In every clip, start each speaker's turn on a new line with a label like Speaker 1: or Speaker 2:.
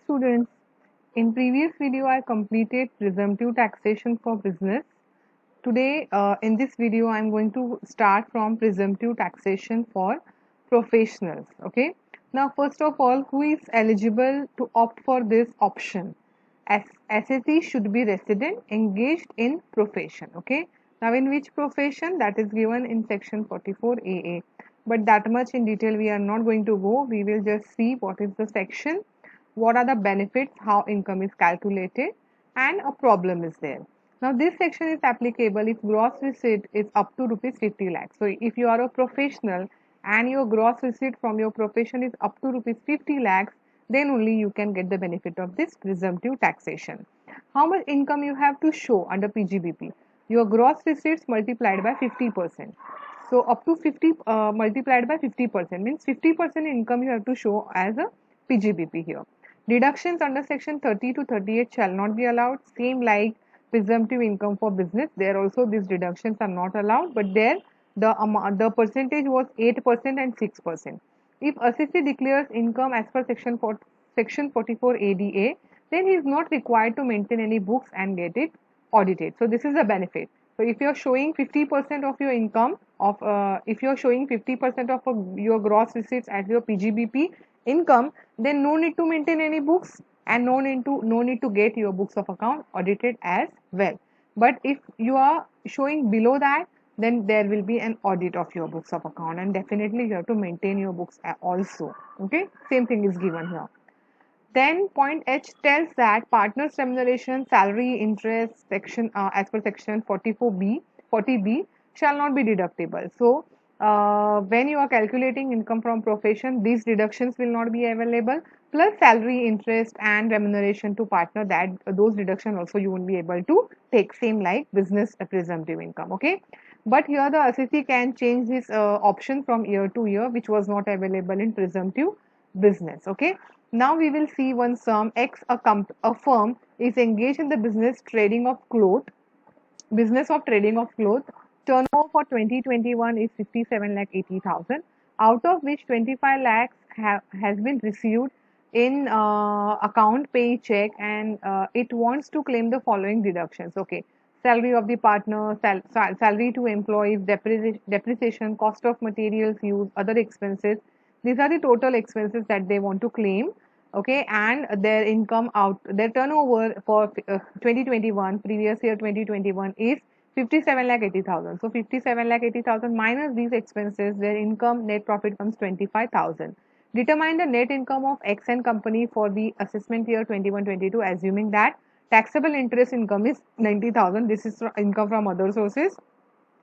Speaker 1: Students, in previous video I completed presumptive taxation for business. Today in this video I am going to start from presumptive taxation for professionals. Okay. Now first of all, who is eligible to opt for this option? SSE should be resident engaged in profession. Okay. Now in which profession? That is given in section 44 AA. But that much in detail we are not going to go. We will just see what is the section, what are the benefits, how income is calculated, and a problem is there. Now this section is applicable if gross receipt is up to rupees 50 lakhs. So if you are a professional and your gross receipt from your profession is up to rupees 50 lakhs, then only you can get the benefit of this presumptive taxation. How much income you have to show under PGBP? Your gross receipts multiplied by 50%. So up to 50 multiplied by 50% means 50% income you have to show as a PGBP here. Deductions under section 30 to 38 shall not be allowed. Same like presumptive income for business. There also these deductions are not allowed, but there the percentage was 8% and 6%. If assessee declares income as per section 44 ADA, then he is not required to maintain any books and get it audited. So this is a benefit. So if you are showing 50% of your income of if you are showing 50% of your gross receipts as your PGBP income, then no need to maintain any books and no need to get your books of account audited as well. But if you are showing below that, then there will be an audit of your books of account, and definitely you have to maintain your books also. Okay, same thing is given here. Then point H tells that partners remuneration, salary, interest section as per section 44B, 40B shall not be deductible. So when you are calculating income from profession, these deductions will not be available. Plus salary, interest, and remuneration to partner, that those deduction also you won't be able to take. Same like business presumptive income. Okay, but here the assessee can change this option from year to year, which was not available in presumptive business. Okay, now we will see one sum. A firm is engaged in the business of trading of cloth. Turnover for 2021 is 57 lakh 80,000, out of which 25 lakhs has been received in account pay check, and it wants to claim the following deductions. Okay, salary of the partner, salary to employees, depreciation, cost of materials used, other expenses. These are the total expenses that they want to claim. Okay, and their turnover for 2021, previous year 2021 is 57 lakh 80,000. So 57 lakh 80,000 minus these expenses, their income net profit comes 25,000. Determine the net income of X and company for the assessment year 21-22, assuming that taxable interest income is 90,000. This is income from other sources.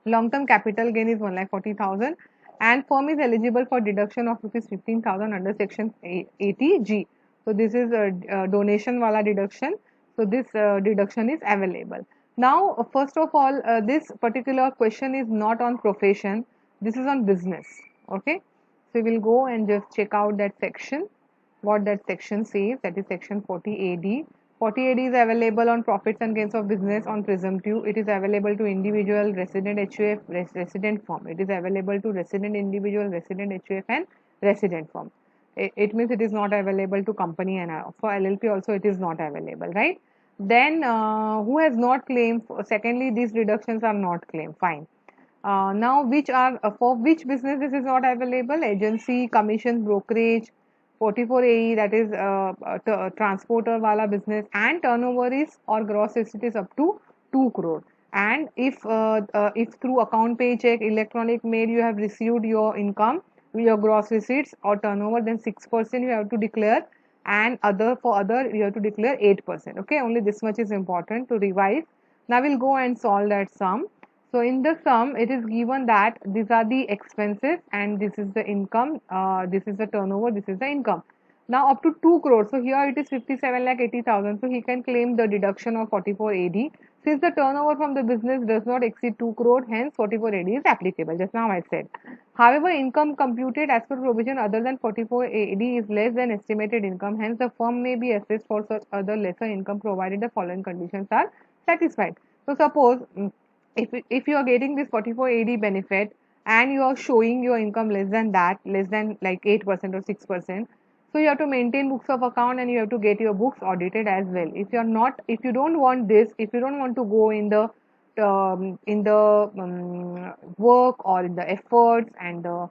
Speaker 1: Long term capital gain is 1,40,000, and firm is eligible for deduction of rupees 15,000 under section 80G. So this is a donation wala deduction. So this deduction is available. Now first of all, this particular question is not on profession. This is on business. Okay. So we will go and just check out that section, what that section says. That is section 40 AD. 40 AD is available on profits and gains of business on presumptive. It is available to individual, resident HUF, resident firm. It is available to resident individual, resident HUF, and resident firm. It means it is not available to company, and for LLP also it is not available, right? Then who has not claimed? Secondly, these reductions are not claimed. Fine. Now, for which business this is not available? Agency, commission, brokerage, 44 AE, that is transporter wala business, and turnover is or gross receipt is up to 2 crore. And if through account pay check, electronic mail you have received your income, your gross receipts or turnover, then 6% you have to declare, and other you have to declare 8%. Okay, only this much is important to revise. Now we'll go and solve that sum. So in the sum, it is given that these are the expenses and this is the income, this is the turnover, this is the income. Now up to 2 crores. So here it is 57 lakh 80,000. So he can claim the deduction of 44 AD. Since the turnover from the business does not exceed 2 crore, hence 44 AD is applicable. Just now I said. However, income computed as per provision other than 44 AD is less than estimated income. Hence, the firm may be assessed for such other lesser income provided the following conditions are satisfied. So suppose if you are getting this 44 AD benefit and you are showing your income less than that, less than like 8% or 6%, So you have to maintain books of account and you have to get your books audited as well. If you don't want this, if you don't want to go in the work or in the efforts and the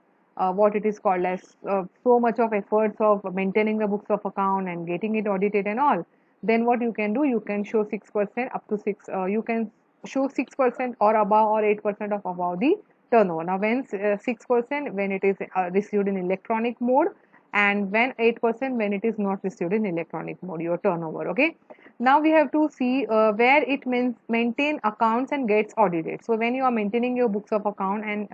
Speaker 1: what it is called as so much of efforts of maintaining the books of account and getting it audited and all, then what you can do, you can show 6% up to 6, you can show 6% or above or 8% of above the turnover. Now when 6% when it is received in electronic mode, and when 8% when it is not received in electronic mode, your turnover. Okay, now we have to see where it means maintain accounts and gets audited. So when you are maintaining your books of account and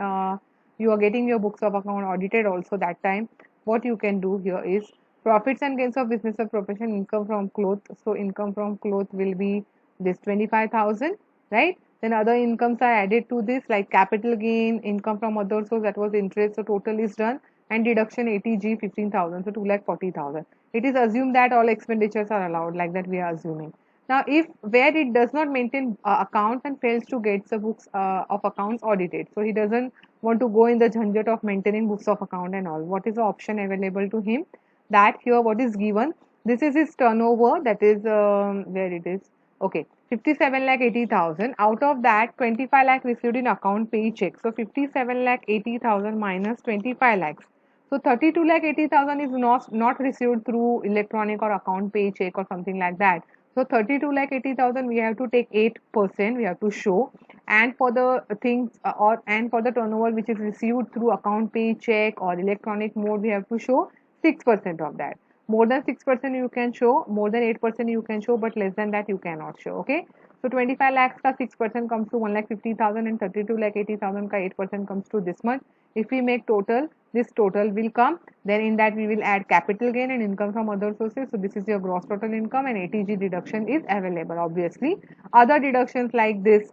Speaker 1: you are getting your books of account audited also, that time what you can do here is profits and gains of business or profession, income from cloth. So income from cloth will be this 25,000, right? Then other incomes are added to this, like capital gain, income from other source, that was interest, so total is done, and deduction 80G 15,000, so 2,40,000. It is assumed that all expenditures are allowed, like that we are assuming. Now if where it does not maintain accounts and fails to get the books of accounts audited, so he doesn't want to go in the jhanjat of maintaining books of account and all, what is the option available to him? That here what is given, this is his turnover, that is where it is, okay, 57 lakh 80,000. Out of that 25 lakh received in account pay check, so 57 lakh 80,000 minus 25 lakhs, so 32 lakh 80,000 is not received through electronic or account pay check or something like that. So 32 lakh 80,000 we have to take 8%, we have to show, and for the things and for the turnover which is received through account pay check or electronic mode, we have to show 6% of that. More than 6% you can show, more than 8% you can show, but less than that you cannot show. Okay, so 25 lakhs ka 6% comes to 1,50,000 and 32 lakh 80,000 ka 8% comes to this much. If we make total, this total will come, then in that we will add capital gain and income from other sources. So this is your gross total income, and 80G deduction is available. Obviously other deductions like this,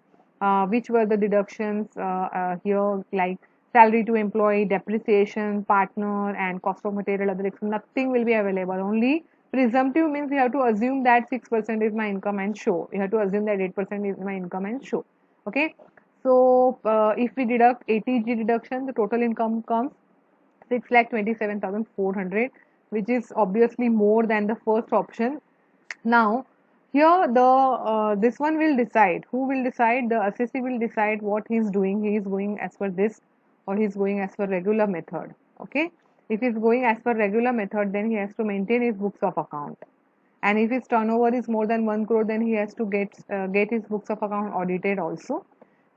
Speaker 1: which were the deductions here, like salary to employee, depreciation, partner, and cost of material, other expenses, nothing will be available. Only presumptive means you have to assume that 6% is my income and show. You have to assume that 8% is my income and show. Okay. So if we deduct 80G deduction, the total income comes 6,27,400, which is obviously more than the first option. Now here the this one will decide, who will decide, the assessee will decide what he is doing. He is going as per this or he is going as per regular method. Okay, if he is going as per regular method, then he has to maintain his books of account, and if his turnover is more than 1 crore, then he has to get his books of account audited also.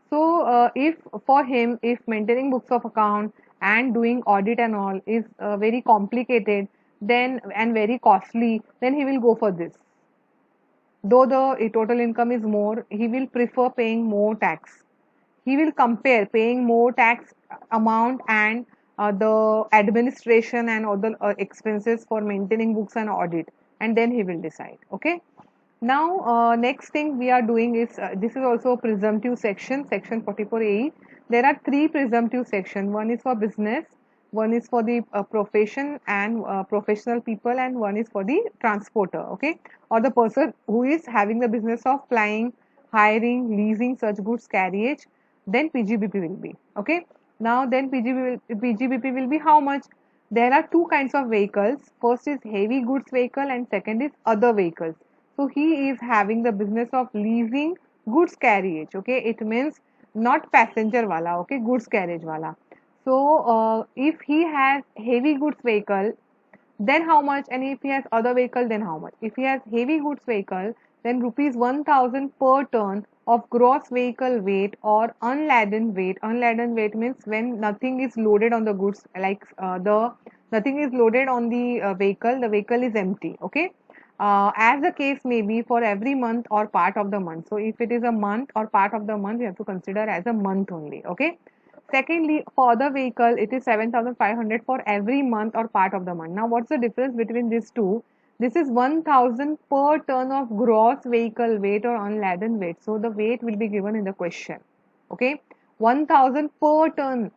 Speaker 1: So if for him, if maintaining books of account and doing audit and all is very complicated, then and very costly, then he will go for this. Though the total income is more, he will prefer paying more tax. He will compare paying more tax amount and the administration and other expenses for maintaining books and audit, and then he will decide. Okay. Now next thing we are doing is this is also a presumptive section, section 44A. There are three presumptive sections. One is for business, one is for the profession and professional people, and one is for the transporter. Okay, or the person who is having the business of flying, hiring, leasing such goods carriage. Then PGBP will be. Okay. Now then PGBP will be how much? There are two kinds of vehicles. First is heavy goods vehicle and second is other vehicles. So he is having the business of leasing goods carriage. Okay, it means not passenger wala. Okay, goods carriage wala. So if he has heavy goods vehicle, then how much? And if he has other vehicle, then how much? If he has heavy goods vehicle, then rupees 1,000 per ton of gross vehicle weight or unladen weight. Unladen weight means when nothing is loaded on the goods, like the nothing is loaded on the vehicle is empty. Okay. As the case may be for every month or part of the month. So if it is a month or part of the month, you have to consider as a month only. Okay. Secondly, for other vehicle, it is 7,500 for every month or part of the month. Now, what's the difference between these two? This is 1,000 per ton of gross vehicle weight or unladen weight. So, the weight will be given in the question. Okay, 1,000 per ton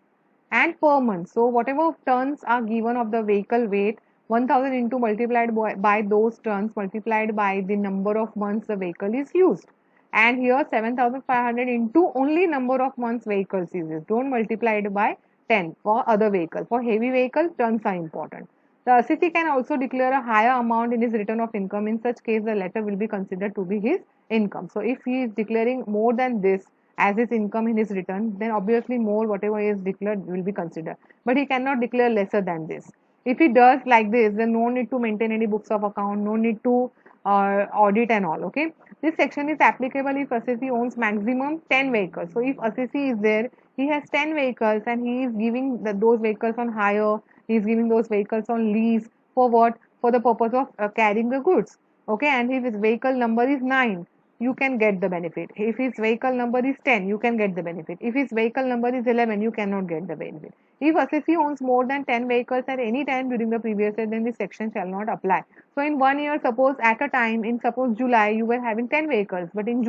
Speaker 1: and per month. So, whatever tons are given of the vehicle weight, 1,000 into multiplied by those tons multiplied by the number of months the vehicle is used. And here 7,500 into only number of months vehicles is used. Don't multiply it by 10 for other vehicle. For heavy vehicle, tons are important. The assessee can also declare a higher amount in his return of income. In such case, the latter will be considered to be his income. So if he is declaring more than this as his income in his return, then obviously more whatever he has declared will be considered. But he cannot declare lesser than this. If he does like this, then no need to maintain any books of account, no need to audit and all. Okay. This section is applicable if assessee owns maximum 10 vehicles. So if assessee is there, he has 10 vehicles and he is giving those vehicles on hire, he is giving those vehicles on lease for what? For the purpose of carrying the goods. Okay, and if his vehicle number is 9, you can get the benefit. If his vehicle number is 10, you can get the benefit. If his vehicle number is 11, you cannot get the benefit. If assessee owns more than 10 vehicles at any time during the previous year, then this section shall not apply. So in 1 year, suppose at a time, in suppose July, you were having 10 vehicles, but in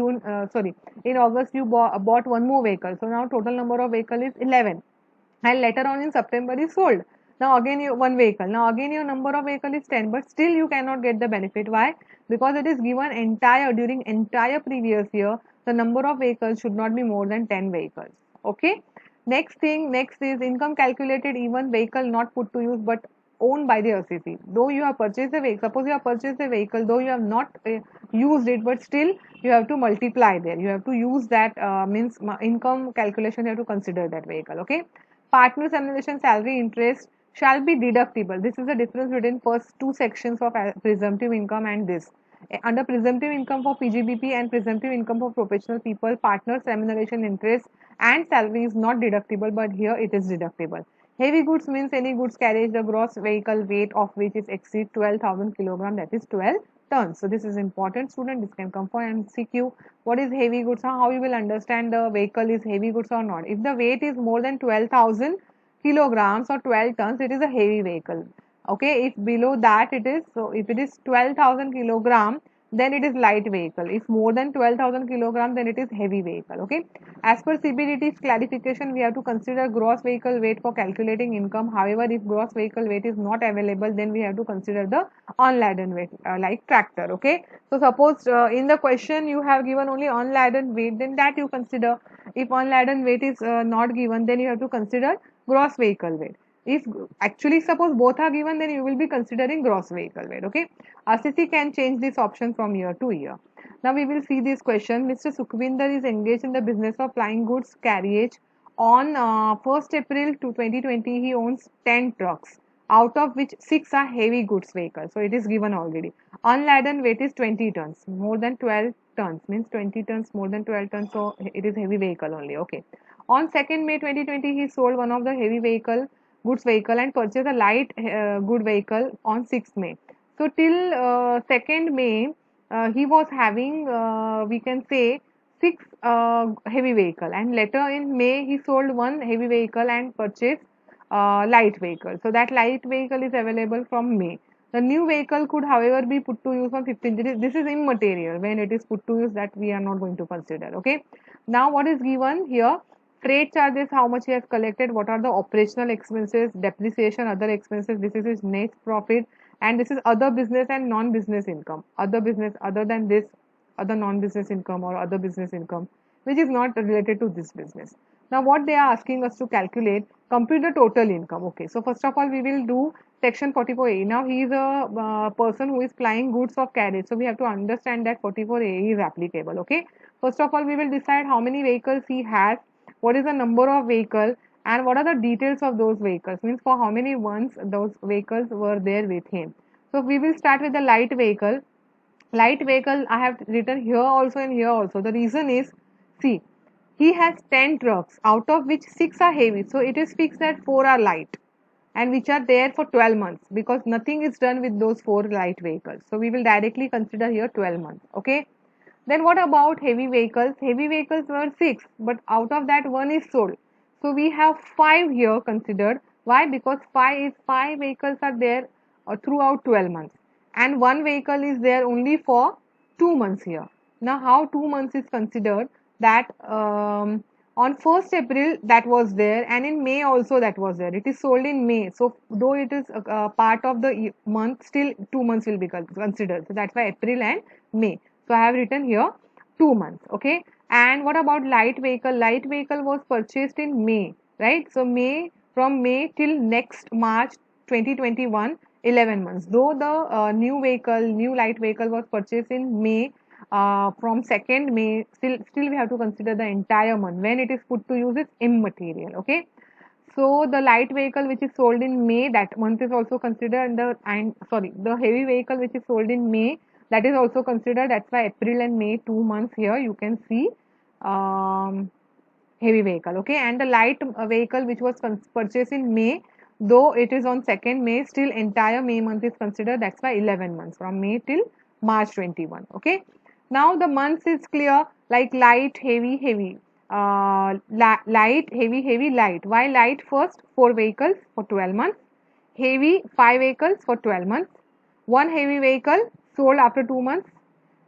Speaker 1: in August, you bought one more vehicle. So now total number of vehicle is 11. And later on in September is sold. Now again you one vehicle. Now again your number of vehicle is 10, but still you cannot get the benefit. Why? Because it is given entire during entire previous year, the number of vehicles should not be more than 10 vehicles. Okay. Next is income calculated even vehicle not put to use but owned by the assessee. Though you have purchased a vehicle, suppose you have purchased a vehicle, though you have not used it, but still you have to multiply there. You have to use that means income calculation. You have to consider that vehicle. Okay. Partners annulation salary interest shall be deductible. This is the difference between first two sections of presumptive income and this. Under presumptive income for PGBP and presumptive income for professional people, partners remuneration interest and salary is not deductible, but here it is deductible. Heavy goods means any goods carriage the gross vehicle weight of which is exceed 12,000 kilogram, that is 12 tons. So this is important, student. This can come for MCQ. What is heavy goods? How you will understand the vehicle is heavy goods or not? If the weight is more than 12,000 kilograms or 12 tons, it is a heavy vehicle. Okay, if below that it is, so if it is 12,000 kilogram, then it is light vehicle. If more than 12,000 kilogram, then it is heavy vehicle. Okay, as per CBDT's clarification, we have to consider gross vehicle weight for calculating income. However, if gross vehicle weight is not available, then we have to consider the unladen weight like tractor. Okay, so suppose in the question you have given only unladen weight, then that you consider. If unladen weight is not given, then you have to consider gross vehicle weight. If actually suppose both are given, then you will be considering gross vehicle weight. Okay, assessee can change this option from year to year. Now we will see this question. Mr. Sukhvinder is engaged in the business of flying goods carriage. On 1st April to 2020, he owns 10 trucks, out of which 6 are heavy goods vehicles. So it is given already. Unladen weight is 20 tons, more than 12 tons means 20 tons, more than 12 tons. So it is heavy vehicle only. Okay. On 2nd May 2020, he sold one of the heavy goods vehicle and purchased a light good vehicle on 6th May. So till 2nd May, he was having we can say 6 heavy vehicle, and later in May he sold one heavy vehicle and purchased light vehicle. So that light vehicle is available from May. The new vehicle could however be put to use on 15th. This is immaterial. When it is put to use, that we are not going to consider. Okay. Now what is given here? Freight charges, how much he has collected, what are the operational expenses, depreciation, other expenses, this is his net profit, and this is other business and non-business income. Other business, other than this, other non-business income or other business income, which is not related to this business. Now what they are asking us to calculate, compute the total income. Okay, so first of all we will do section 44A. Now he is a person who is flying goods of carriage. So we have to understand that 44A is applicable. Okay, first of all we will decide how many vehicles he has, what is the number of vehicle, and what are the details of those vehicles, means for how many ones those vehicles were there with him. So we will start with the light vehicle. Light vehicle I have written here also and here also. The reason is, see, he has 10 trucks, out of which 6 are heavy, so it is fixed that 4 are light and which are there for 12 months, because nothing is done with those 4 light vehicles. So we will directly consider here 12 months. Okay, then what about heavy vehicles? Heavy vehicles were 6, but out of that 1 is sold. So we have 5 here considered. Why? Because 5 vehicles are there throughout 12 months, and 1 vehicle is there only for 2 months here. Now how 2 months is considered? That on 1st April that was there, and in May also that was there. It is sold in May. So though it is a part of the month, still 2 months will be considered. So that's why April and May. So I have written here 2 months. Okay. And what about light vehicle? Light vehicle was purchased in May, right? So from May till next March 2021, 11 months. Though the new light vehicle was purchased in May, from 2nd May, still we have to consider the entire month. When it is put to use, it's immaterial. Okay. So the light vehicle which is sold in May, that month is also considered, and sorry, the heavy vehicle which is sold in May, that is also considered. That's why April and May, 2 months here you can see um, heavy vehicle. Okay, and the light vehicle which was purchased in May, though it is on 2nd May, still entire May month is considered. That's why 11 months from May till March 21. Okay, now the months is clear, like light, heavy, heavy, light, heavy, heavy, light. Why light? First, 4 vehicles for 12 months, heavy, 5 vehicles for 12 months, one heavy vehicle sold after 2 months,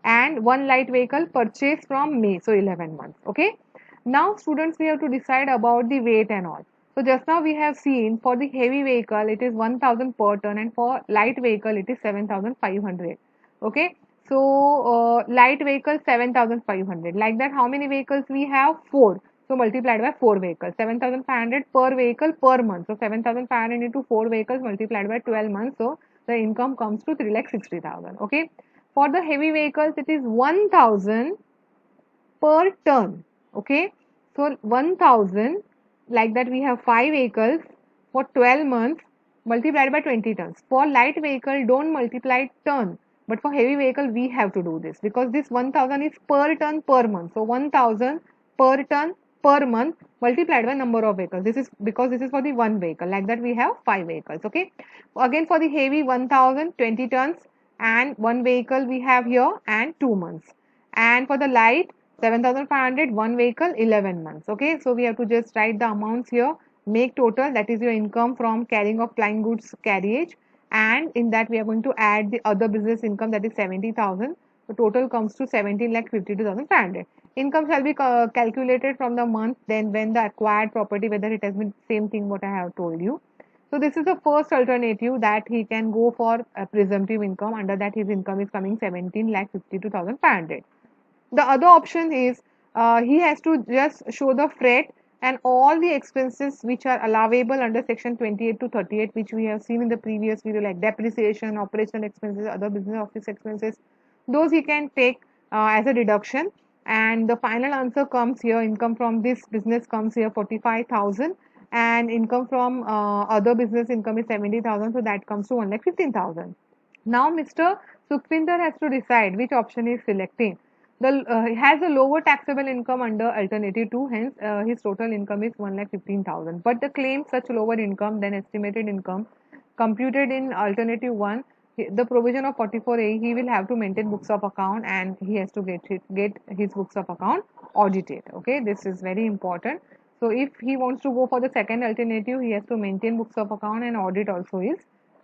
Speaker 1: and one light vehicle purchased from May, so 11 months. Okay. Now students, we have to decide about the weight and all. So just now we have seen for the heavy vehicle it is 1000 per ton, and for light vehicle it is 7500. Okay. So light vehicle 7500. Like that, how many vehicles we have? 4. So multiplied by 4 vehicles, 7500 per vehicle per month. So 7500 into 4 vehicles multiplied by 12 months. So the income comes to 3,60,000. Okay. For the heavy vehicles, it is 1000 per ton. Okay. So 1000, like that, we have 5 vehicles for 12 months multiplied by 20 tons. For light vehicle, don't multiply ton. But for heavy vehicle, we have to do this because this 1000 is per ton per month. So 1000 per ton per month multiplied by number of vehicles. This is because this is for the one vehicle. Like that, we have 5 vehicles. Okay. Again, for the heavy, 1000, 20 tons, and one vehicle we have here, and 2 months. And for the light, 7500, one vehicle, 11 months. Okay, so we have to just write the amounts here, make total, that is your income from carrying of flying goods carriage, and in that we are going to add the other business income, that is 70,000. The total comes to 17,52,500. Income shall be calculated from the month, then when the acquired property, whether it has been same thing what I have told you. So this is the first alternative, that he can go for a presumptive income. Under that, his income is coming 17,52,500. The other option is he has to just show the freight and all the expenses which are allowable under section 28 to 38, which we have seen in the previous video, like depreciation, operational expenses, other business office expenses. Those he can take as a deduction, and the final answer comes here. Income from this business comes here 45,000, and income from other business income is 70,000, so that comes to 1,15,000. Now Mr. Sukhvinder has to decide which option he is selecting. The has a lower taxable income under alternative 2, hence his total income is 1,15,000. But the claim such lower income than estimated income computed in alternative 1, the provision of 44A, he will have to maintain books of account, and he has to get his books of account audited. Okay, this is very important. So if he wants to go for the second alternative, he has to maintain books of account, and audit also is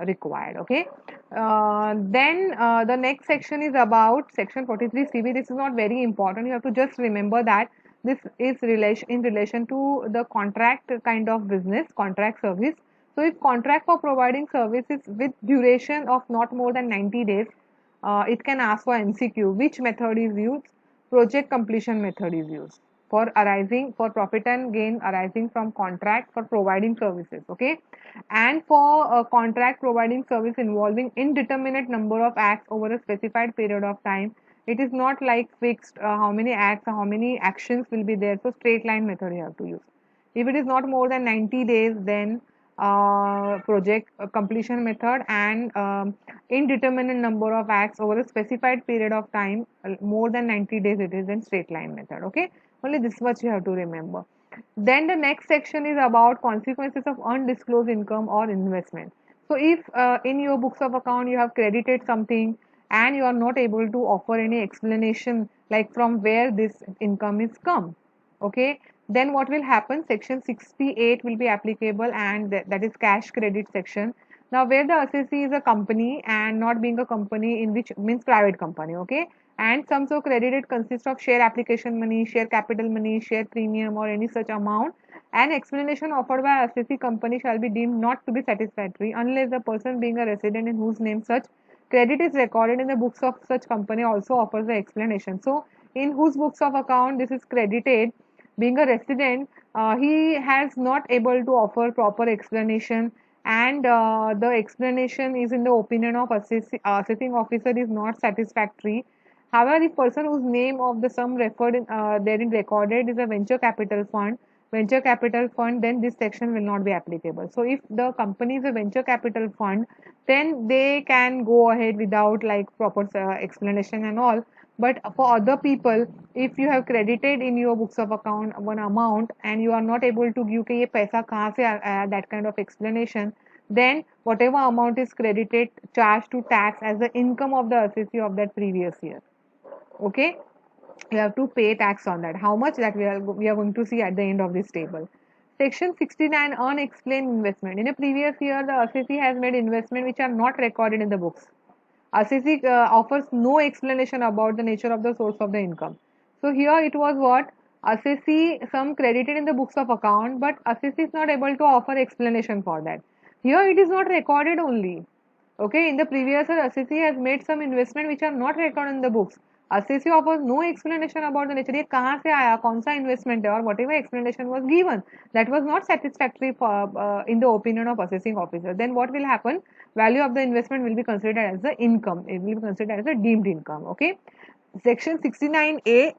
Speaker 1: required. Okay. Then the next section is about section 43 CB. This is not very important. You have to just remember that this is in relation to the contract kind of business, contract service. So if contract for providing services with duration of not more than 90 days, it can ask for MCQ. Which method is used? Project completion method is used for profit and gain arising from contract for providing services. Okay. And for a contract providing service involving indeterminate number of acts over a specified period of time, it is not like fixed how many acts or how many actions will be there. So straight line method you have to use. If it is not more than 90 days, then project completion method, and indeterminate number of acts over a specified period of time, more than 90 days, it is then straight line method. Okay, only this much you have to remember. Then the next section is about consequences of undisclosed income or investment. So if in your books of account you have credited something and you are not able to offer any explanation like from where this income is come, okay, then what will happen? Section 68 will be applicable, and that is cash credit section. Now where the assessee is a company and not being a company, in which means private company, okay, and sums of credited consist of share application money, share capital money, share premium, or any such amount. An explanation offered by assessee company shall be deemed not to be satisfactory unless the person being a resident in whose name such credit is recorded in the books of such company also offers the explanation. So in whose books of account this is credited, being a resident, he has not able to offer proper explanation, and the explanation is in the opinion of assessing officer is not satisfactory. However, if person whose name of the sum referred therein recorded is a venture capital fund, then this section will not be applicable. So if the company is a venture capital fund, then they can go ahead without like proper explanation and all. But for other people, if you have credited in your books of account one amount and you are not able to give कि ये पैसा कहाँ से आया, that kind of explanation, then whatever amount is credited charged to tax as the income of the assessee of that previous year. Okay, you have to pay tax on that. How much, that we are going to see at the end of this table. Section 69, unexplained investment. In a previous year, the assessee has made investment which are not recorded in the books. Assessee offers no explanation about the nature of the source of the income. So here it was what? Assessee some credited in the books of account, but assessee is not able to offer explanation for that. Here it is not recorded only. Okay, in the previous year, assessee has made some investment which are not recorded in the books. Assessee offers no explanation about the nature. ये कहाँ से आया, कौन सा investment है, or whatever explanation was given, that was not satisfactory for in the opinion of assessing officer. Then what will happen? Value of the investment will be considered as the income. It will be considered as a deemed income. Okay. Section 69A,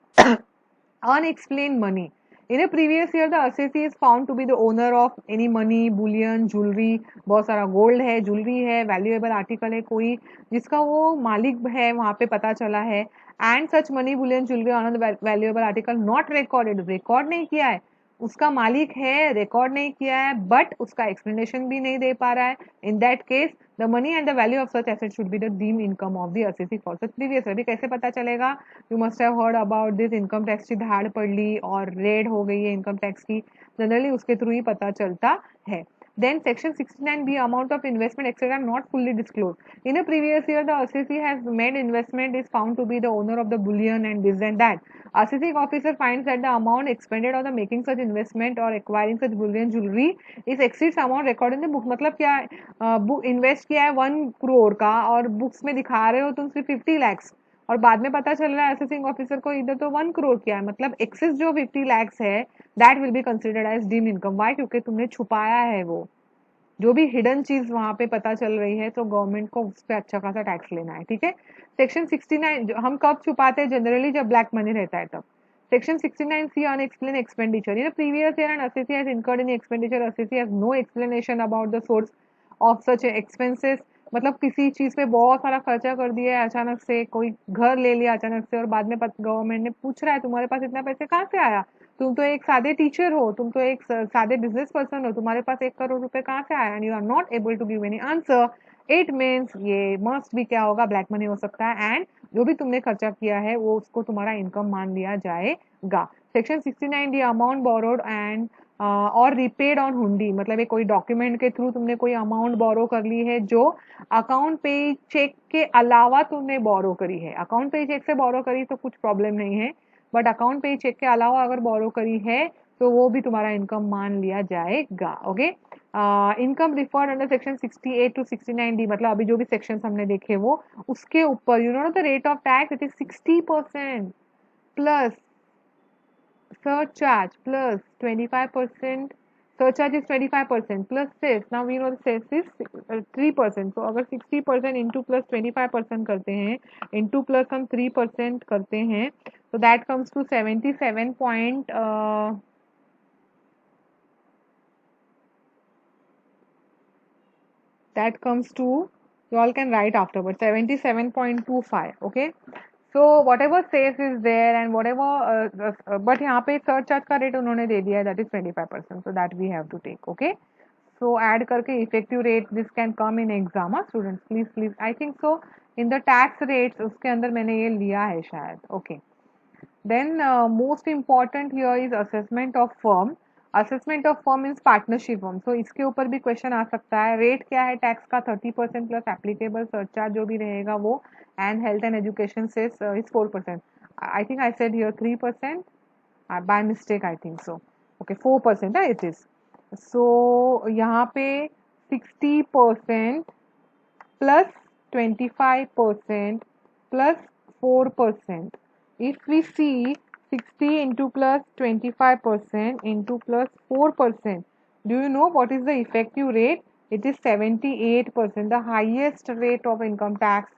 Speaker 1: unexplained money. In a previous year, the assessee is found to be the owner of any money, bullion, jewelry, बहुत सारा gold है, jewelry है, valuable article है कोई जिसका वो मालिक है वहाँ पे पता चला है, and such money, bullion, jewelry, another valuable article not recorded, record नहीं किया है, उसका मालिक है, रिकॉर्ड नहीं किया है, बट उसका एक्सप्लेनेशन भी नहीं दे पा रहा है. In that case the money and the value of such asset should be the deem income of the assessee for such previous. अभी कैसे पता चलेगा? You must have heard about this, income tax की धाड़ पड़ ली और रेड हो गई है इनकम टैक्स की, जनरली उसके थ्रू ही पता चलता है. Then section 69B, amount of investment etc. not fully disclosed. In a previous year, the assessee has made investment is found to be the owner of the bullion and this and that. Assessing officer finds that the amount expended on the making such investment or acquiring such bullion jewelry is exceeds amount recorded in the book. मतलब क्या है? Book invest किया है 1 crore का और books में दिखा रहे हो तुम सिर्फ 50 lakhs, और बाद में पता चल रहा है असेसिंग ऑफिसर को इधर तो 1 crore किया है, मतलब एक्सेस जो 50 lakhs है that will be considered as deem income. Why? क्योंकि तुमने छुपाया है वो जो भी हिडन चीज वहां पे पता चल रही है, तो गवर्नमेंट को उस पर अच्छा खासा टैक्स लेना है. ठीक है. सेक्शन 69 हम कब छुपाते हैं? जनरली जब ब्लैक मनी रहता है तब. Section 69C, unexplained expenditure. In previous year and assessee has incurred any expenditure, assessee has no explanation about the source of such expenses. मतलब किसी चीज पे बहुत सारा खर्चा कर दिया है अचानक से, कोई घर ले लिया अचानक से और बाद में गवर्नमेंट ने पूछ रहा है तुम्हारे पास इतना पैसे कहाँ से आया, तुम तो एक सादे टीचर हो, तुम तो एक सादे बिजनेस पर्सन हो, तुम्हारे पास 1 crore रुपए कहाँ से आया, and you are not able to give any answer. It means ये मस्ट भी क्या होगा? ब्लैक मनी हो सकता है, एंड जो भी तुमने खर्चा किया है वो उसको तुम्हारा इनकम मान लिया जाएगा. Section 69D, amount borrowed and और रिपेड ऑन हुंडी. मतलब कोई डॉक्यूमेंट के थ्रू तुमने कोई अमाउंट बोरो कर ली है जो अकाउंट पे चेक के अलावा तुमने बोरो करी है. अकाउंट पे चेक से बोरो करी तो कुछ प्रॉब्लम नहीं है, बट अकाउंट पे चेक के अलावा अगर बोरो करी है तो वो भी तुम्हारा इनकम मान लिया जाएगा. Okay. Income referred under section 68 to 69D, मतलब अभी जो भी सेक्शन हमने देखे वो उसके ऊपर you know the rate of tax it is 60% plus surcharge plus 25%. Surcharge is 25% plus cess. Now we know the cess is 3%. So अगर 60% into plus 25% करते हैं into plus हम 3% करते हैं, so that comes to 77 point that comes to, you all can write afterwards, 77.25. Okay. So whatever cess is there and whatever but यहाँ पे surcharge का rate उन्होंने दे दिया है, that is 25%, so that we have to take. Okay. So add करके effective rate, this can come in exam. Students please I think so in the tax rates उसके अंदर मैंने ये लिया है शायद. Okay. Then most important here is assessment of firm. Assessment of firm means partnership firm. So इसके ऊपर भी क्वेश्चन आ सकता है. रेट क्या है टैक्स का? 30% प्लस एप्लीकेबल सरचार्ज जो भी रहेगा वो, एंड हेल्थ एंड एजुकेशन से is 4%. I think I said here 3% by mistake, I think so. Okay 4% है इट इज. सो यहाँ पे 60% plus 25% plus 4%. If we see 60 into plus 25% into plus 4%, do you know what is the effective rate? it is 78%, the highest rate of income tax,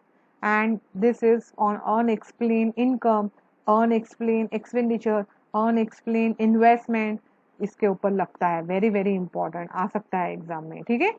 Speaker 1: and this is on unexplained income, unexplained expenditure, unexplained investment, इसके ऊपर लगता है. Very very important, आ सकता है exam में. ठीक है.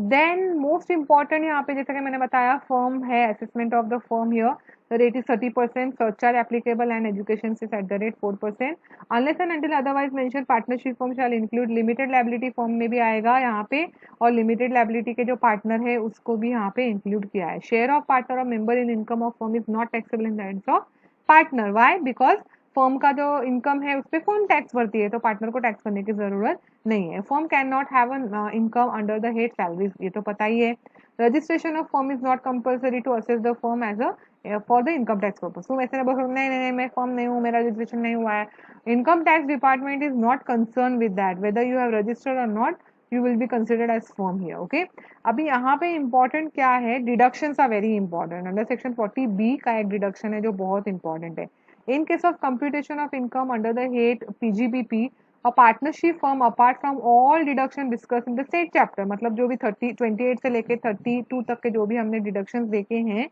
Speaker 1: Then most important यहाँ पे जैसा कि मैंने बताया फर्म है, assessment of the firm here, the rate is 30%, surcharge applicable and education is at the rate 4%. Unless and until otherwise mentioned, partnership firm shall include limited liability firm में भी आएगा यहाँ पे, और limited liability के जो partner है उसको भी यहाँ पे include किया है. Share of partner or member in income of firm is not taxable in the hands of partner. Why? Because firm का जो इनकम है उस पर फर्म टैक्स भरती है, तो पार्टनर को टैक्स करने की जरूरत नहीं है. Firm can not have an income under the head salaries, ये तो पता ही है. Registration of firm is not compulsory to assess the firm as a for the income tax purpose. तुम ऐसे बोल नहीं नहीं नहीं मैं फर्म नहीं हूँ, मेरा रजिस्ट्रेशन नहीं हुआ है. Income tax department is not concern with that whether you have registered or not, you will be considered as firm here. Okay. अभी यहाँ पे इंपॉर्टेंट क्या है, deductions are very important. Under section 40B का एक डिडक्शन है जो बहुत इंपॉर्टेंट है. In case of computation of income under the head PGBP, a partnership firm apart from all deduction discussed in the state chapter, मतलब जो भी 28 से लेके 32 तक के जो भी हमने डिडक्शन देखे हैं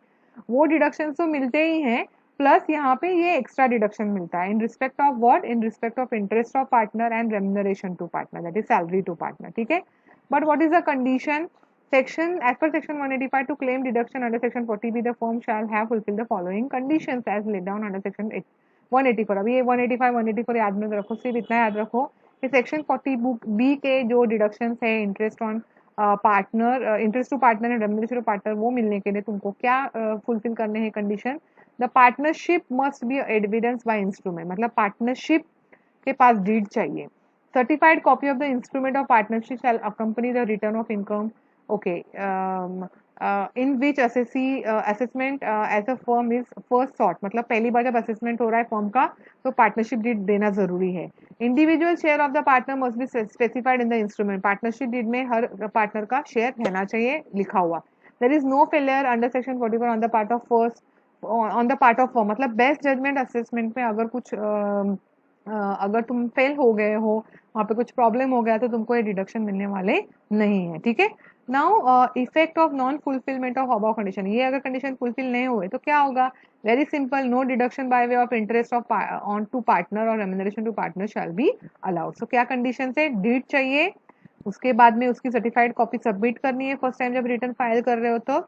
Speaker 1: वो डिडक्शन तो मिलते ही हैं, प्लस यहाँ पे ये एक्स्ट्रा डिडक्शन मिलता है in respect of what, in respect of interest of partner and remuneration to partner, that is salary to partner. ठीक है. But what is the condition? Section as per section 185 to claim deduction under section 40B, the firm shall have fulfilled the following conditions as laid down under section 184. अभी ये 185 184 याद में रखो, सिर्फ इतना याद रखो कि सेक्शन 40B के जो डिडक्शंस है interest on partner, interest to partner and remuneration to partner, वो मिलने के लिए तुमको क्या फुलफिल करने हैं condition? The partnership must be evidence by instrument, मतलब पार्टनरशिप के पास डीड चाहिए. Certified copy of the instrument of partnership shall accompany the return of income. Okay. In which assessment as a firm is first sought, मतलब पहली बार जब assessment हो रहा है फर्म का तो पार्टनरशिप डीड देना जरूरी है. Individual share of the partner must be specified in the instrument, partnership deed में हर पार्टनर का शेयर रहना चाहिए लिखा हुआ. There is no failure under section 44 on the part of first, on the part of firm, मतलब best judgement assessment में अगर कुछ अगर तुम फेल हो गए हो, वहाँ पे कुछ प्रॉब्लम हो गया तो तुमको ये डिडक्शन मिलने वाले नहीं है. ठीक है. Now effect of non fulfilment of above condition, ये अगर कंडीशन फुलफिल नहीं हुए तो क्या होगा? Very simple, no deduction by way of interest of on to partner or remuneration to partner shall be allowed. So क्या कंडीशन है? Deed चाहिए, उसके बाद में उसकी सर्टिफाइड कॉपी सबमिट करनी है फर्स्ट टाइम जब रिटर्न फाइल कर रहे हो तो.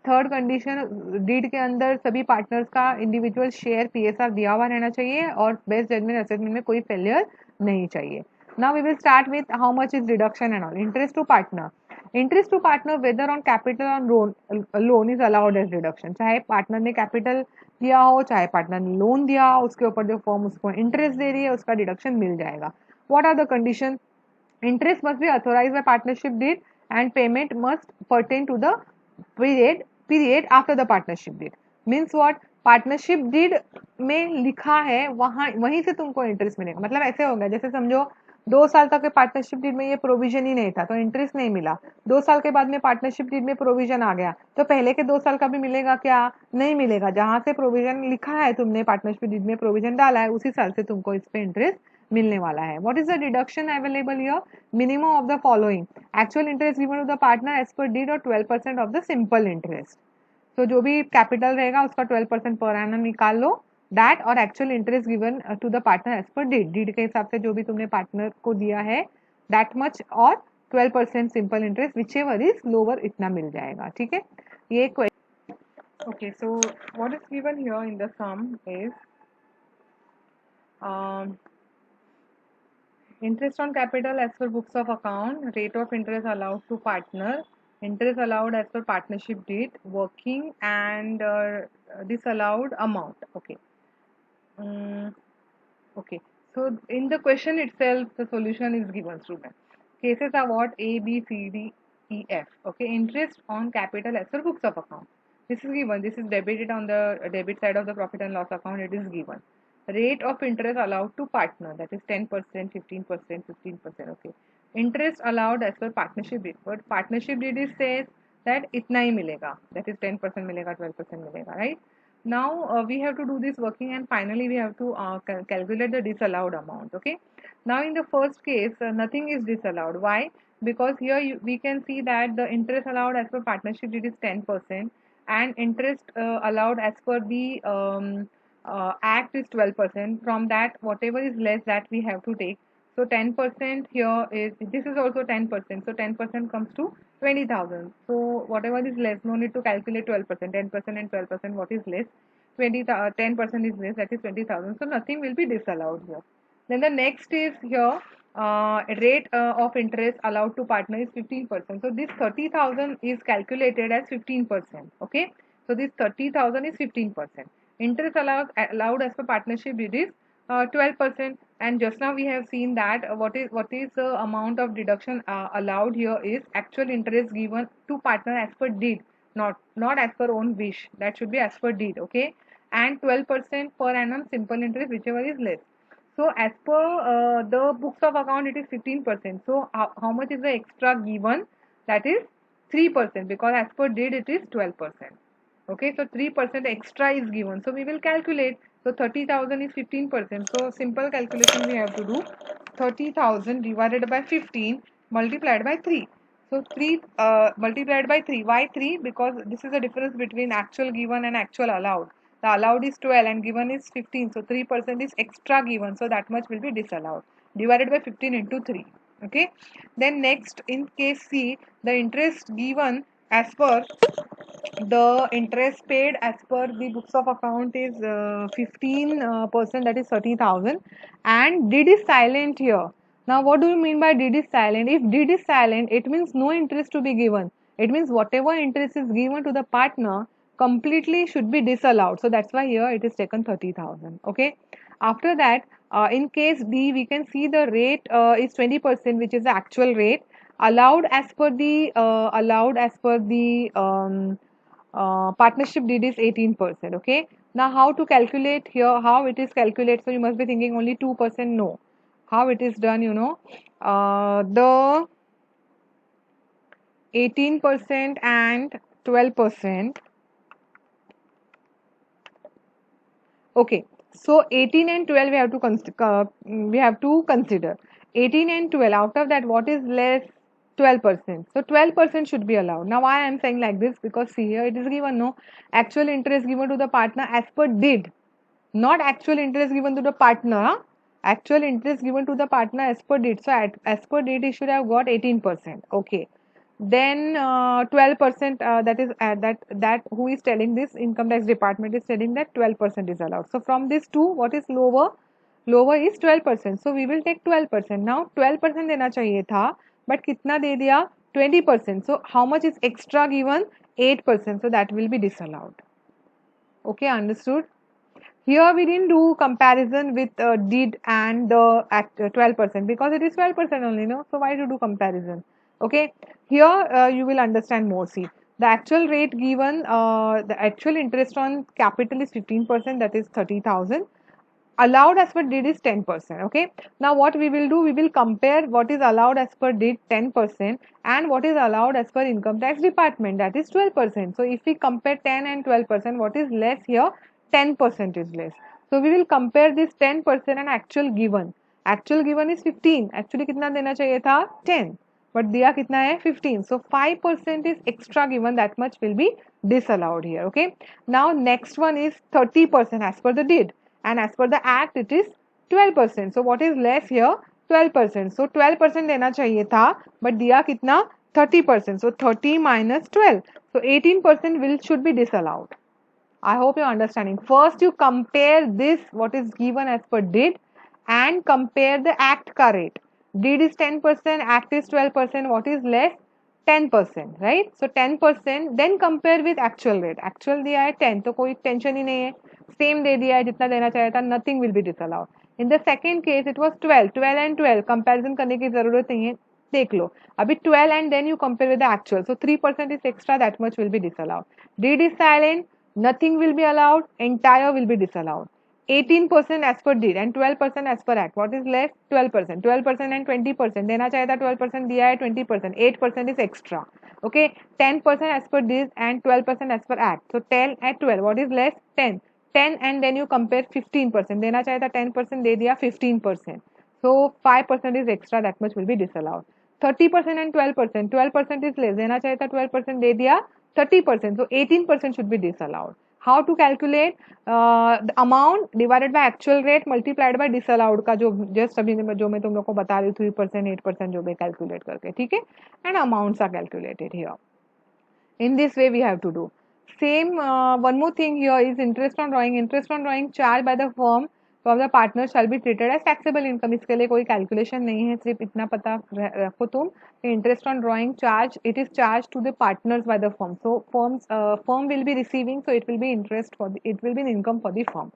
Speaker 1: थर्ड कंडीशन, डीड के अंदर सभी पार्टनर्स का इंडिविजुअल शेयर पीएसआर दिया हुआ रहना चाहिए और बेस्ट जजमेंट असेसमेंट में कोई फेलियर नहीं चाहिए. Now we will start with how much is deduction and all. Interest to partner, interest to partner whether on capital on loan is allowed as deduction. चाहे पार्टनर ने capital दिया हो, चाहे partner ने लोन दिया हो, उसके ऊपर जो फर्म उसको इंटरेस्ट दे रही है उसका डिडक्शन मिल जाएगा. What are the condition? Interest must be authorised by partnership deed and payment must pertain to the period after the partnership deed. Means what? Partnership deed में लिखा है वहां, वहीं से तुमको इंटरेस्ट मिलेगा. मतलब ऐसे होगा जैसे समझो 2 साल तक के पार्टनरशिप डीड में ये प्रोविजन ही नहीं था तो इंटरेस्ट नहीं मिला. 2 साल के बाद में पार्टनरशिप डीड में प्रोविजन आ गया तो पहले के 2 साल का भी मिलेगा क्या? नहीं मिलेगा. जहां से प्रोविजन लिखा है तुमने, पार्टनरशिप डीड में प्रोविजन डाला है, उसी साल से तुमको इस पे इंटरेस्ट मिलने वाला है. What is the deduction available here? Minimum of the following, actual interest given to the partner as per deed और 12% ऑफ द सिंपल इंटरेस्ट. तो जो भी कैपिटल रहेगा उसका 12% पर एनम निकाल लो, दैट और actual interest given to the partner as per deed, deed के हिसाब से जो भी तुमने पार्टनर को दिया है दैट मच और 12% simple interest, which ever is lower, इतना मिल जाएगा. ठीक है. ये question. Okay. So what is given here in the some is interest on capital as per books of account, rate of interest allowed to partner, interest allowed as per partnership deed, working and disallowed amount. Okay. Okay. So in the question itself, the solution is given, student. Cases are what? A, B, C, D, E, F. Okay. Interest on capital as per books of account. This is given. This is debited on the debit side of the profit and loss account. It is given. Rate of interest allowed to partner, that is 10%, 15%, 15%. Okay. Interest allowed as per partnership deed, but partnership deed is says that itna hi milega, that is 10% milega, 12% milega, right? Now we have to do this working and finally we have to calculate the disallowed amount. Okay. Now in the first case nothing is disallowed. Why? because here we can see that the interest allowed as per partnership deed is 10% and interest allowed as per the act is 12%. From that, whatever is less that we have to take. So 10% here is, this is also 10%. So 10% comes to 20,000. So whatever is less, no need to calculate 12%. 10% and 12%, what is less? 10% is less, that is 20,000. So nothing will be disallowed here. Then the next is here, rate of interest allowed to partner is 15%. So this 30,000 is calculated as 15%. Okay. So this 30,000 is 15%. Interest allowed as per partnership it is 12%. And just now we have seen that what is the amount of deduction allowed here is actual interest given to partner as per deed, not as per own wish. That should be as per deed. Okay. And 12% per annum simple interest, whichever is less. So as per the books of account, it is 15%. So how much is the extra given? That is 3%, because as per deed it is 12%. Okay, so 3% extra is given. So we will calculate. So 30,000 is 15%. So simple calculation we have to do. 30,000 divided by 15 multiplied by 3. So 3 multiplied by 3. Why 3? Because this is the difference between actual given and actual allowed. The allowed is 12 and given is 15. So 3% is extra given. So that much will be disallowed. Divided by 15 into 3. Okay. Then next, in case C, the interest given as per the interest paid as per the books of account is 15%, that is 30,000, and deed is silent here. Now what do you mean by deed is silent? If deed is silent, it means no interest to be given. It means whatever interest is given to the partner completely should be disallowed. So that's why here it is taken 30,000. Okay. After that, in case D, we can see the rate is 20%, which is the actual rate allowed as per the partnership deed is 18%. Okay. Now how to calculate here? How it is calculated? So you must be thinking only 2%. No. How it is done? The 18% and 12%. Okay. So 18 and 12 we have to consider. 18 and 12. Out of that, what is less? 12%. So 12% should be allowed. Now why I am saying like this? Because see here it is given no actual interest given to the partner as per deed, not actual interest given to the partner. Actual interest given to the partner as per deed. So as per deed, he should have got 18%. Okay. Then 12%, that is that who is telling this? Income tax department is telling that 12% is allowed. So from this two, what is lower? Lower is 12%. So we will take 12%. Now 12% देना चाहिए था, but कितना दे दिया? 20%. So how much is extra given? 8%. So that will be disallowed. Okay, understood? Here we didn't do comparison with deed and the 12%, because it is 12% only, no? So why to do comparison? Okay, here you will understand more. See, the actual rate given, the actual interest on capital is 15%, that is 30,000. Allowed as per deed is 10%. Okay, now what we will do? We will compare what is allowed as per deed 10% and what is allowed as per income tax department, that is 12%. So if we compare 10 and 12%, what is less here? 10% is less. So we will compare this 10% and actual given. Actual given is 15. Actually कितना देना चाहिए था? 10. But दिया कितना है? 15. So 5% is extra given, that much will be disallowed here. Okay. Now next one is 30% as per the deed, and as per the act it is 12%. So what is less here? 12%. So 12% देना चाहिए था, but दिया कितना? 30%. So 30 minus 12. So 18% should be disallowed. I hope you're understanding. First you compare this, what is given as per deed, and compare the act ka rate. Deed is 10%, act is 12%. What is less? 10%, right? So 10%, then compare with actual rate. Actual दिया है 10, तो कोई tension ही नहीं है. Same दे दिया है जितना देना चाहिए था. Nothing will be disallowed. In the second case, it was 12. 12 and 12. Comparison करने की जरूरत नहीं है. देख लो. अभी 12 and then you compare with the actual. So 3% is extra. That much will be disallowed. Deed is silent. Nothing will be allowed. Entire will be disallowed. 18% as per deed and 12% as per act. What is less? 12%. 12% and 20%. देना चाहिए था 12% दिया है 20%. 8% is extra. Okay. 10% as per deed and 12% as per act. So 10 and 12. What is less? 10. 10 and then you compare 15%. देना चाहिए था 10%, दे दिया 15%. So 5% is extra. That much will be disallowed. 30% and 12%, 12% is less, देना चाहिए था 12% दे दिया 30%, so 18% should be disallowed. How to calculate? The amount divided by actual rate multiplied by disallowed का जो जस्ट अभी जो मैं तुम लोग को बता रही हूँ 3% 8% जो भी कैलकुलेट करके, ठीक है, and amounts are calculated here. In this way we have to do. Same, one more thing here is interest on drawing. Interest on drawing charged by the firm from the partner shall be treated as taxable income. इसके लिए कोई calculation नहीं है, सिर्फ इतना पता रखो तुम. Interest on drawing charge, it is charged to the partners by the firm. So firm will be receiving, so it will be interest for it will be an income for the firm.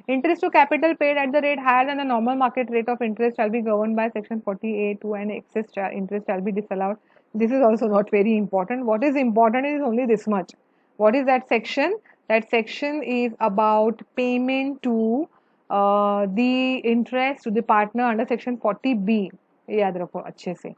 Speaker 1: Interest to capital paid at the rate higher than the normal market rate of interest shall be governed by section 40A2 and excess interest shall be disallowed. This is also not very important. What is important is only this much. What is that section? That section is about payment to the interest to the partner under section 40B. ये याद रखो अच्छे से.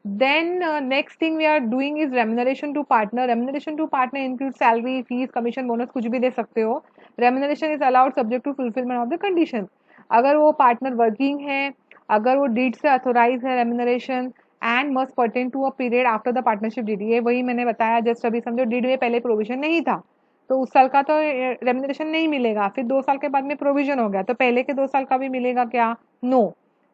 Speaker 1: Then next thing we are doing is remuneration to partner. Remuneration to partner includes salary, fees, commission, bonus, कुछ भी दे सकते हो. Remuneration is allowed subject to fulfillment of the condition. अगर वो partner working है, अगर वो deed से authorize है remuneration and must pertain to a period after the partnership deed. ये वही मैंने बताया just अभी समझो deed में पहले provision नहीं था, तो उस साल का तो remuneration नहीं मिलेगा, फिर 2 साल के बाद में provision हो गया, तो पहले के 2 साल का भी मिलेगा क्या? No.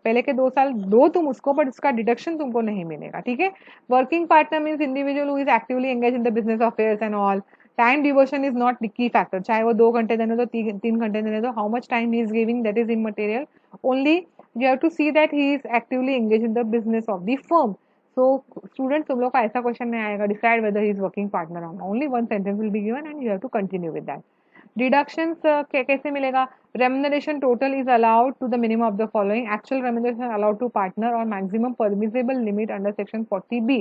Speaker 1: पहले के 2 साल दो तुम उसको, बट उसका डिडक्शन तुमको नहीं मिलेगा, ठीक है. Working partner means individual who is actively engage in the business affairs and all. Time devotion is not की फैक्टर, चाहे वो 2 घंटे देने दो 3 घंटे देने दो, how much time he is giving that is immaterial. Only you have to see that he is actively engage in the business of the firm. So students तुम लोग का ऐसा क्वेश्चन नहीं आएगा decide whether he is working partner on, only one sentence will be given and you have to continue with that. Deductions कैसे मिलेगा? Remuneration total is allowed to the minimum of the following. Actual remuneration allowed to partner or maximum permissible limit under section 40B.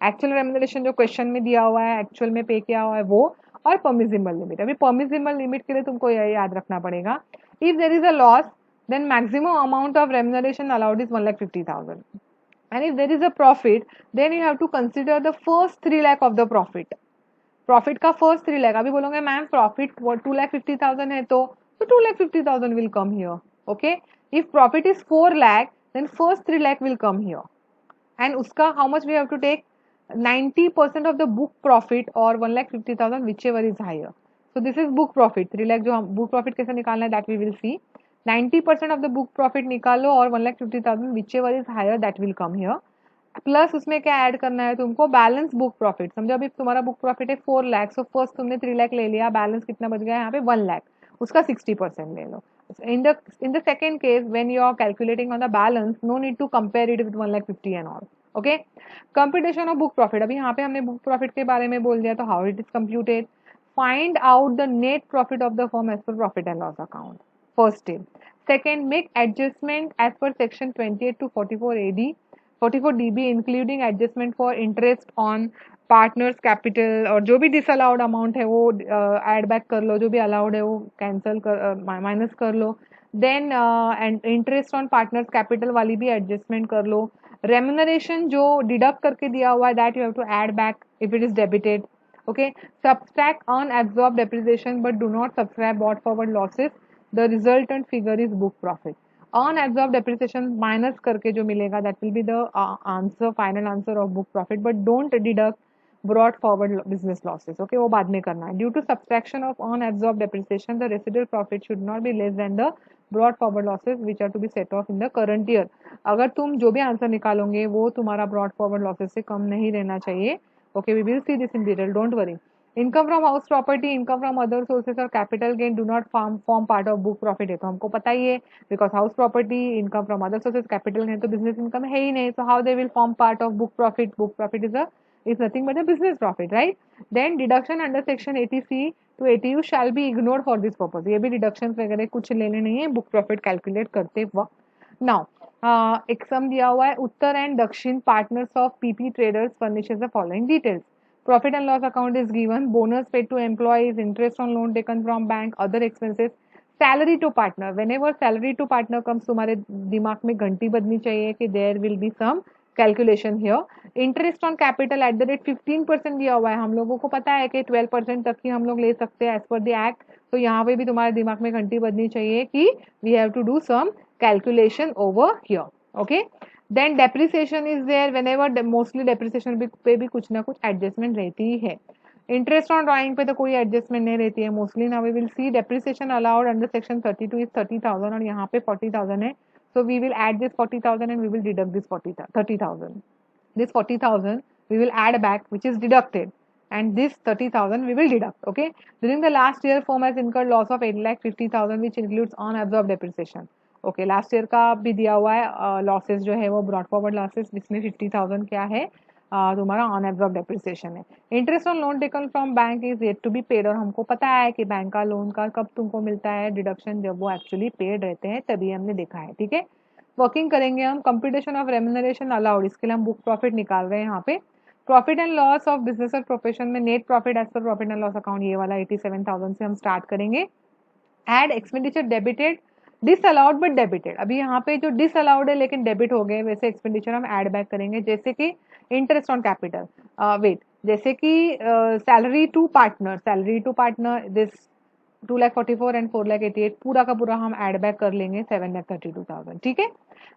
Speaker 1: Actual remuneration जो question में दिया हुआ है, actual में पे किया हुआ है वो, और परमिसिबल लिमिट. अभी परमिसिबल लिमिट के लिए तुमको याद रखना पड़ेगा. If there is a loss then maximum amount of remuneration allowed is 1,50,000. And if there is a profit, then you have to consider the first 3 lakh of the profit. Profit का first 3 lakh. अभी बोलोगे ma'am profit 2,50,000 है, तो 2,50,000 will come here. Okay, if profit is 4 lakh then first 3 lakh will come here, and उसका how much we have to take? 90% of the book profit or 1,50,000 whichever is higher. So this is book profit 3 lakh. जो हम book profit कैसे निकालना है that we will see. 90% of the book profit निकालो और 1,50,000 whichever is higher that will come here. Plus उसमें क्या add करना है तुमको? Balance book profit. समझो अभी तुम्हारा बुक प्रॉफिट है 4 लाख, सो फर्स्ट तुमने 3 लाख ले लिया, बैलेंस कितना बच गया यहाँ पे? 1 लाख, उसका 60% ले लो. in the second case when you are calculating on the balance, no need to compare it with 1,50,000 and all. okay, computation of book profit. अभी यहाँ पे हमने बुक प्रॉफिट के बारे में बोल दिया, तो how it is computed? Find out the net profit of the firm as per profit and loss account. First tip. Second, make adjustment as per section 28 to 44 AD 44 DB including adjustment for interest on partners capital, और जो भी disallowed amount है वो add back कर लो, जो भी allowed है वो कैंसिल कर माइनस कर लो. Then interest on partners capital वाली भी एडजस्टमेंट कर लो. रेम्यूनरेशन जो डिडक्ट करके दिया हुआ है that you have to add back if it is debited. Okay, subtract unabsorbed depreciation but do not subscribe brought forward losses. The resultant figure is book profit. Unabsorbed depreciation minus करके जो मिलेगा that will be the answer, final answer of book profit, but don't deduct brought forward business losses. okay, वो बाद में करना है. Due to subtraction of unabsorbed depreciation, the residual profit should not be less than the brought forward losses which are to be set off in the current year. अगर तुम जो भी answer निकालोगे वो तुम्हारा brought forward losses से कम नहीं रहना चाहिए. okay, we will see this in detail, don't worry. Income from house property, income from other sources or capital gain do not form part of book profit. है तो हमको पता ही है, because house property, income from other sources, capital gain तो business income है ही नहीं, so how they will form part of book profit? Book profit is nothing but a business profit, right? Then deduction under section 80C to 80U shall be ignored for this purpose. ये भी deductions वगैरह कुछ लेने नहीं है book profit calculate करते वक्त. Now एक सम दिया हुआ है. उत्तर and दक्षिण partners of PP traders furnishes the following details. Profit and loss account is given. Bonus paid to employees, interest on loan taken from bank, other expenses. Salary to partner. Whenever salary to partner comes, तुम्हारे दिमाग में घंटी बजनी चाहिए कि there will be some calculation here. Interest on capital at the rate 15% दिया हुआ है. हम लोगों को पता है कि 12% तक ही हम लोग ले सकते हैं एज पर द एक्ट. तो यहाँ पे भी तुम्हारे दिमाग में घंटी बजनी चाहिए कि we have to do some calculation over here. Okay, then depreciation is there, whenever mostly depreciation पे भी कुछ ना कुछ एडजस्टमेंट रहती ही है। इंटरेस्ट ऑन ड्राइंग पे तो कोई एडजस्टमेंट नहीं रहती है mostly. Now we will see depreciation allowed under section 32 is 30,000 और यहाँ पे 40,000 है। So we will add this 40,000 and we will deduct this 30,000। This 40,000 we will add back, which is deducted, and this 30,000 we will deduct. Okay, during the last year firm has incurred loss of 8,50,000 which includes unabsorbed depreciation. Okay, last year का भी दिया हुआ है losses जो है वो brought forward losses, जिसमें 50,000 क्या है तुम्हारा अनएब्जॉर्ब डेप्रिसिएशन है। Interest on loan taken from bank is yet to be paid, और हमको पता है कि बैंक का लोन का कब तुमको मिलता है डिडक्शन, जब वो एक्चुअली पेड रहते हैं, तभी हमने देखा है। ठीक है, वर्किंग करेंगे हम। कंप्यूटेशन ऑफ रेम्यूनरेशन अलाउड, इसके लिए हम बुक प्रॉफिट निकाल रहे हैं यहाँ पे। Profit and loss of business और प्रोफेशन में net profit as per profit and loss account, ये वाला 87,000 से हम स्टार्ट करेंगे। Add expenditure debited disallowed but debited, अभी यहाँ पे जो डिसअलाउड है लेकिन डेबिट हो गए, वैसे एक्सपेंडिचर हम ऐड बैक करेंगे, जैसे कि इंटरेस्ट ऑन कैपिटल, वेट, जैसे कि salary to partner this 2,44,000 and 4,88,000 पूरा का पूरा हम ऐड बैक कर लेंगे 7,32,000। ठीक है,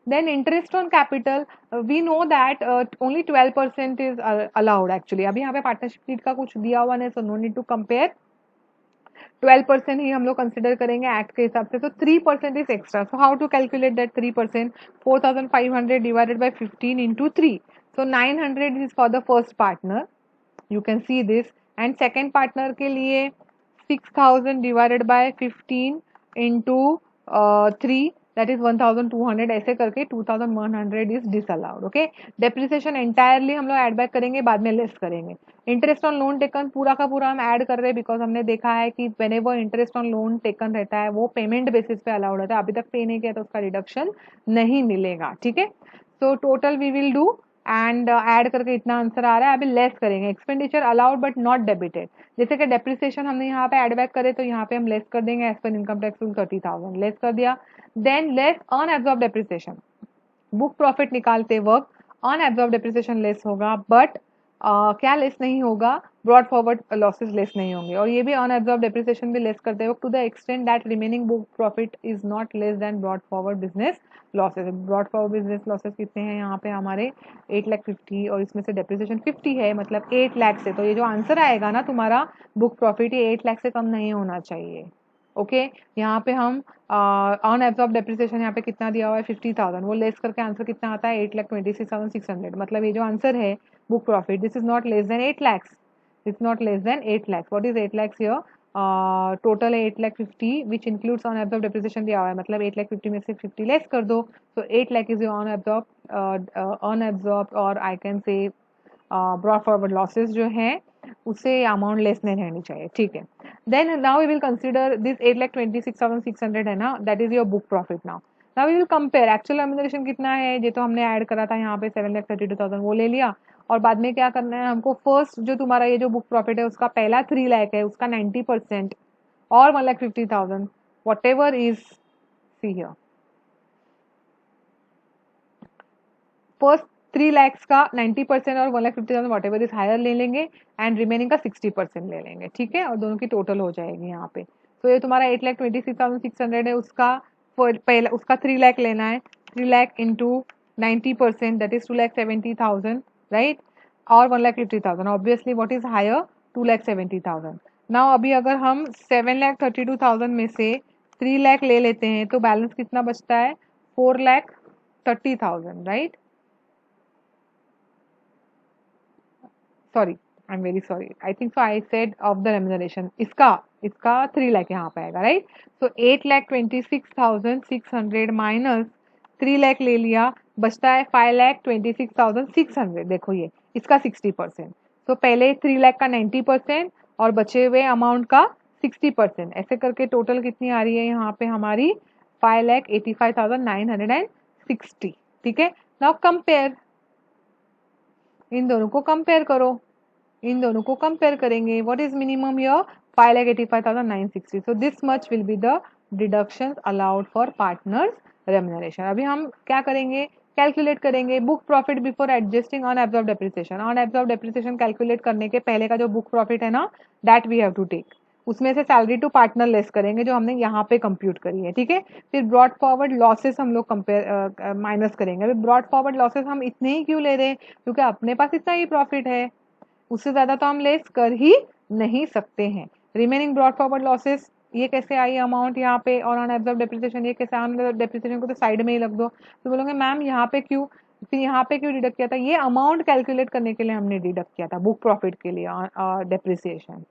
Speaker 1: then interest on capital we know that only 12% is allowed actually. अभी यहाँ पे पार्टनरशिप का कुछ दिया हुआ नहीं, so no need to compare, 12% ही हम लोग कंसिडर करेंगे एक्ट के हिसाब से, तो 3% is extra. So how to calculate that 3%, 4,500 divided by 15 into 3, so 900 is for the first partner, you can see this, and second partner के लिए 6,000 divided by 15 into 3 that is 1,200, ऐसे करके 2,100 is disallowed. Okay, depreciation entirely हम लोग add back करेंगे, बाद में less करेंगे। इंटरेस्ट ऑन लोन टेकन पूरा का पूरा हम ऐड कर रहे हैं, बिकॉज हमने देखा है कि whenever interest on loan taken रहता है वो पेमेंट बेसिस पे अलाउड होता है, अभी तक पे नहीं किया तो उसका डिडक्शन नहीं मिलेगा। ठीक है, so total we will do and add करके इतना आंसर आ रहा है। अभी लेस करेंगे, expenditure allowed but not debited, जैसे कि डेप्रिसिएशन हमने यहाँ पे ऐड बैक करे तो यहाँ पे हम लेस कर देंगे as per income tax rule 30,000 less कर दिया। Than less unabsorbed depreciation, book profit निकालते वक्त अनएब्जॉर्ब डेप्रिसिएशन लेस होगा, बट क्या लेस नहीं होगा, ब्रॉड फॉरवर्ड लॉसेस लेस नहीं होंगे, और ये भी अनएब्जॉर्ब डेप्रिसिएशन भी लेस करते वक्त to the extent that remaining book profit is not less than brought forward business losses. Brought forward business losses कितने हैं यहाँ पे हमारे 8,50,000, और इसमें से डेप्रिसिएशन 50 है, मतलब 8 लाख से, तो ये जो आंसर आएगा ना तुम्हारा बुक प्रॉफिट, ये 8 लाख से कम नहीं होना चाहिए। ओके, यहाँ पे हम अनएब्जॉर्ब डेप्रिसिएशन यहाँ पे कितना दिया हुआ है 50,000, वो लेस करके आंसर कितना आता है 8,26,600, मतलब ये जो आंसर है book profit this is not less then 8 lakhs, it's not less then 8 lakhs। What is 8 lakhs here, total है 8,50,000 विच इंक्लूड्स अनएब्जॉर्ब डेप्रिसिएशन दिया हुआ है, मतलब 8,50,000 में से 50 लेस कर दो, तो 8 लाख इज योर अनएब्जॉर्ब और आई कैन से ब्रॉड फॉरवर्ड लॉसेस जो है उससे अमाउंट लेस नहीं रहनी चाहिए। ठीक है, then now we will consider this 8,26,600 है ना, that is your book profit. Now we will compare actual remuneration कितना है, ये तो हमने ऐड करा था यहाँ पे 7,32,000 वो ले लिया, और बाद में क्या करना है हमको, फर्स्ट जो तुम्हारा ये जो बुक प्रॉफिट है उसका पहला 3 लाख है, उसका 90% और 1,50,000 what ever is, see here first 3 lakhs का 90% और 1,50,000 वॉट एवर इज हायर ले लेंगे, एंड रिमेनिंग का 60% ले लेंगे। ठीक है, और दोनों की टोटल हो जाएगी यहाँ पे। तो ये तुम्हारा 8,26,600 है, उसका पहला उसका 3 लाख लेना है, 3 lakh into 90% that is 2,70,000 right, और 1,50,000 obviously what is higher 2,70,000। Now अभी अगर हम 7,32,000 में से 3 लाख ले लेते हैं तो बैलेंस कितना बचता है 4,30,000 right, sorry I am very sorry, I think so I said of the remuneration, इसका 3 लाख यहाँ पे आएगा राइट। सो 8,26,600 माइनस 3 लाख ले लिया, बचता है 5,26,600, देखो ये इसका 60%, तो पहले 3 लाख का 90% और बचे हुए अमाउंट का 60%, ऐसे करके टोटल कितनी आ रही है यहाँ पे हमारी 5,85,960। ठीक है, नाउ कंपेयर, इन दोनों को कंपेयर करो, इन दोनों को कंपेयर करेंगे, what is minimum here 5,85,960, so this much will be the deductions allowed for partners remuneration. अभी हम क्या करेंगे, कैलकुलेट करेंगे book profit before adjusting unabsorb depreciation. Unabsorb depreciation calculate करने के पहले का जो बुक प्रॉफिट है ना that we have to take, उसमें से सैलरी टू पार्टनर लेस करेंगे जो हमने यहाँ पे कंप्यूट करी है, ठीक है। फिर ब्रॉड फॉरवर्ड लॉसेस हम लोग कंपेयर माइनस करेंगे। अभी ब्रॉड फॉरवर्ड लॉसेस हम इतने ही क्यों ले रहे हैं, क्योंकि अपने पास इतना ही प्रॉफिट है, उससे ज्यादा तो हम लेस कर ही नहीं सकते हैं। रिमेनिंग ब्रॉड फॉरवर्ड लॉसेस, ये कैसे आई अमाउंट यहाँ पे, और ऑन एब्जॉर्ब डेप्रिसिएशन ये कैसे, ऑन डेप्रिसिएशन को तो साइड में ही रख दो। तो बोलोगे मैम यहाँ पे क्यों, फिर यहाँ पे क्यों डिडक्ट किया था, ये अमाउंट कैलकुलेट करने के लिए हमने डिडक्ट किया था बुक प्रॉफिट के लिए। डेप्रिसिएशन,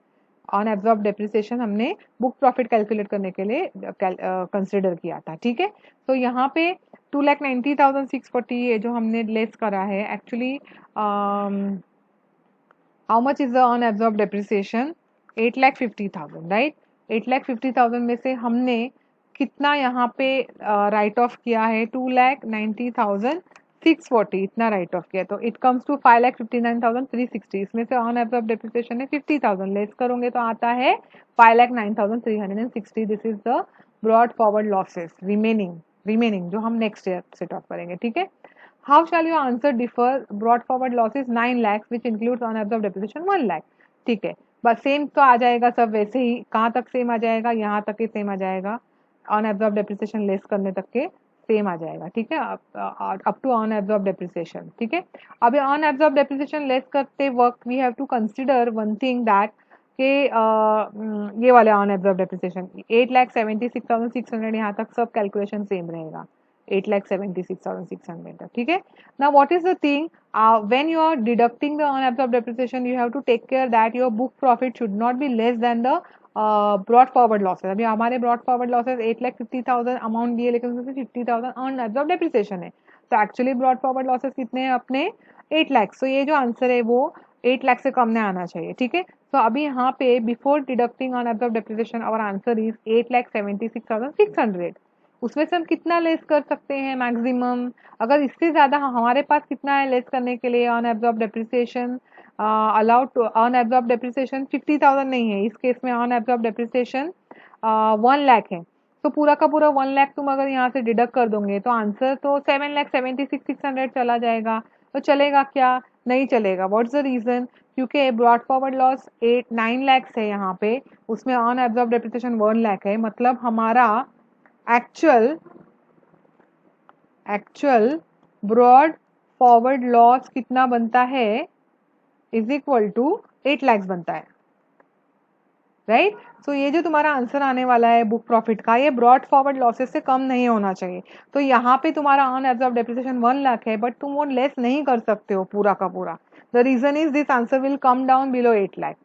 Speaker 1: ऑन एब्जॉर्ब डेप्रिसिएशन हमने बुक प्रॉफिट कैलकुलेट करने के लिए कंसिडर किया था, ठीक है। तो यहाँ पे 2,90,640 ये जो हमने लेस करा है, actually how much is the on absorb depreciation, 8,50,000, right. 8,50,000 में से हमने कितना यहाँ पे राइट ऑफ किया है, 2,90,640 इतना राइट ऑफ किया, तो इट कम्स टू 5,59,360। इसमें से ऑन एब्जॉर्ब डेप्रिसिएशन है 50,000, लेस करोगे तो आता है 5,09,360। This is the brought forward losses remaining जो हम नेक्स्ट ईयर सेट ऑफ करेंगे, ठीक है। How shall your answer differ? Brought forward losses 9 lakhs which includes unabsorbed depreciation 1 lakh. ठीक है, बस सेम तो आ जाएगा सब वैसे ही। कहाँ तक सेम आ जाएगा, यहाँ तक ही सेम आ जाएगा, अनएब्जॉर्ब डेप्रिसिएशन लेस करने तक के सेम आ जाएगा, ठीक है, अप टू अनएब्जॉर्ब डेप्रिसिएशन, ठीक है। अभी अनएब्जॉर्ब डेप्रिसिएशन लेस करते वक्त we have to consider one thing that के ये वाले अनएब्जॉर्ब डेप्रिसिएशन 8,76,600 यहाँ तक सब कैलकुलेशन सेम रहेगा, 8,76,600, ठीक है। Now what is the thing, when you are deducting the unabsorbed depreciation you have to take care that your book profit should not be less than the brought forward losses। अभी हमारे brought forward losses 8,50,000 amount दिए, लेकिन उसमें से 50,000 unabsorbed depreciation है, तो actually brought forward losses कितने हैं अपने 8 लाख। सो ये जो आंसर है वो 8 लाख से कम नहीं आना चाहिए, ठीक है। तो अभी यहाँ पे before deducting unabsorbed depreciation our answer is 8,76,600। उसमें से हम कितना लेस कर सकते हैं मैक्सिमम, अगर इससे ज्यादा हमारे पास कितना है लेस करने के लिए unabsorb depreciation, allowed to unabsorb depreciation 50,000 नहीं है इस केस में, ऑन एब्जॉर्ब डेप्रिसिएशन 1 लाख है। तो पूरा का पूरा 1 लाख तुम अगर यहाँ से डिडक्ट कर दोगे तो आंसर तो 7,76,600 चला जाएगा। तो चलेगा क्या, नहीं चलेगा। व्हाट्स द रीजन, क्योंकि ब्रॉड फॉरवर्ड लॉस 9 लैक्स है यहाँ पे, उसमें ऑन एब्जॉर्ब डेप्रिसिएशन 1 लाख है, मतलब हमारा एक्चुअल ब्रॉड फॉरवर्ड लॉस कितना बनता है, इज इक्वल टू 8 लाख बनता है, राइट। सो ये जो तुम्हारा आंसर आने वाला है बुक प्रॉफिट का, ये ब्रॉड फॉरवर्ड लॉसेस से कम नहीं होना चाहिए। तो यहाँ पे तुम्हारा ऑन एब्जॉर्ब डेप्रिसिएशन 1 लाख है, बट तुम वो लेस नहीं कर सकते हो पूरा का पूरा। The reason is this answer will come down below 8 lakh.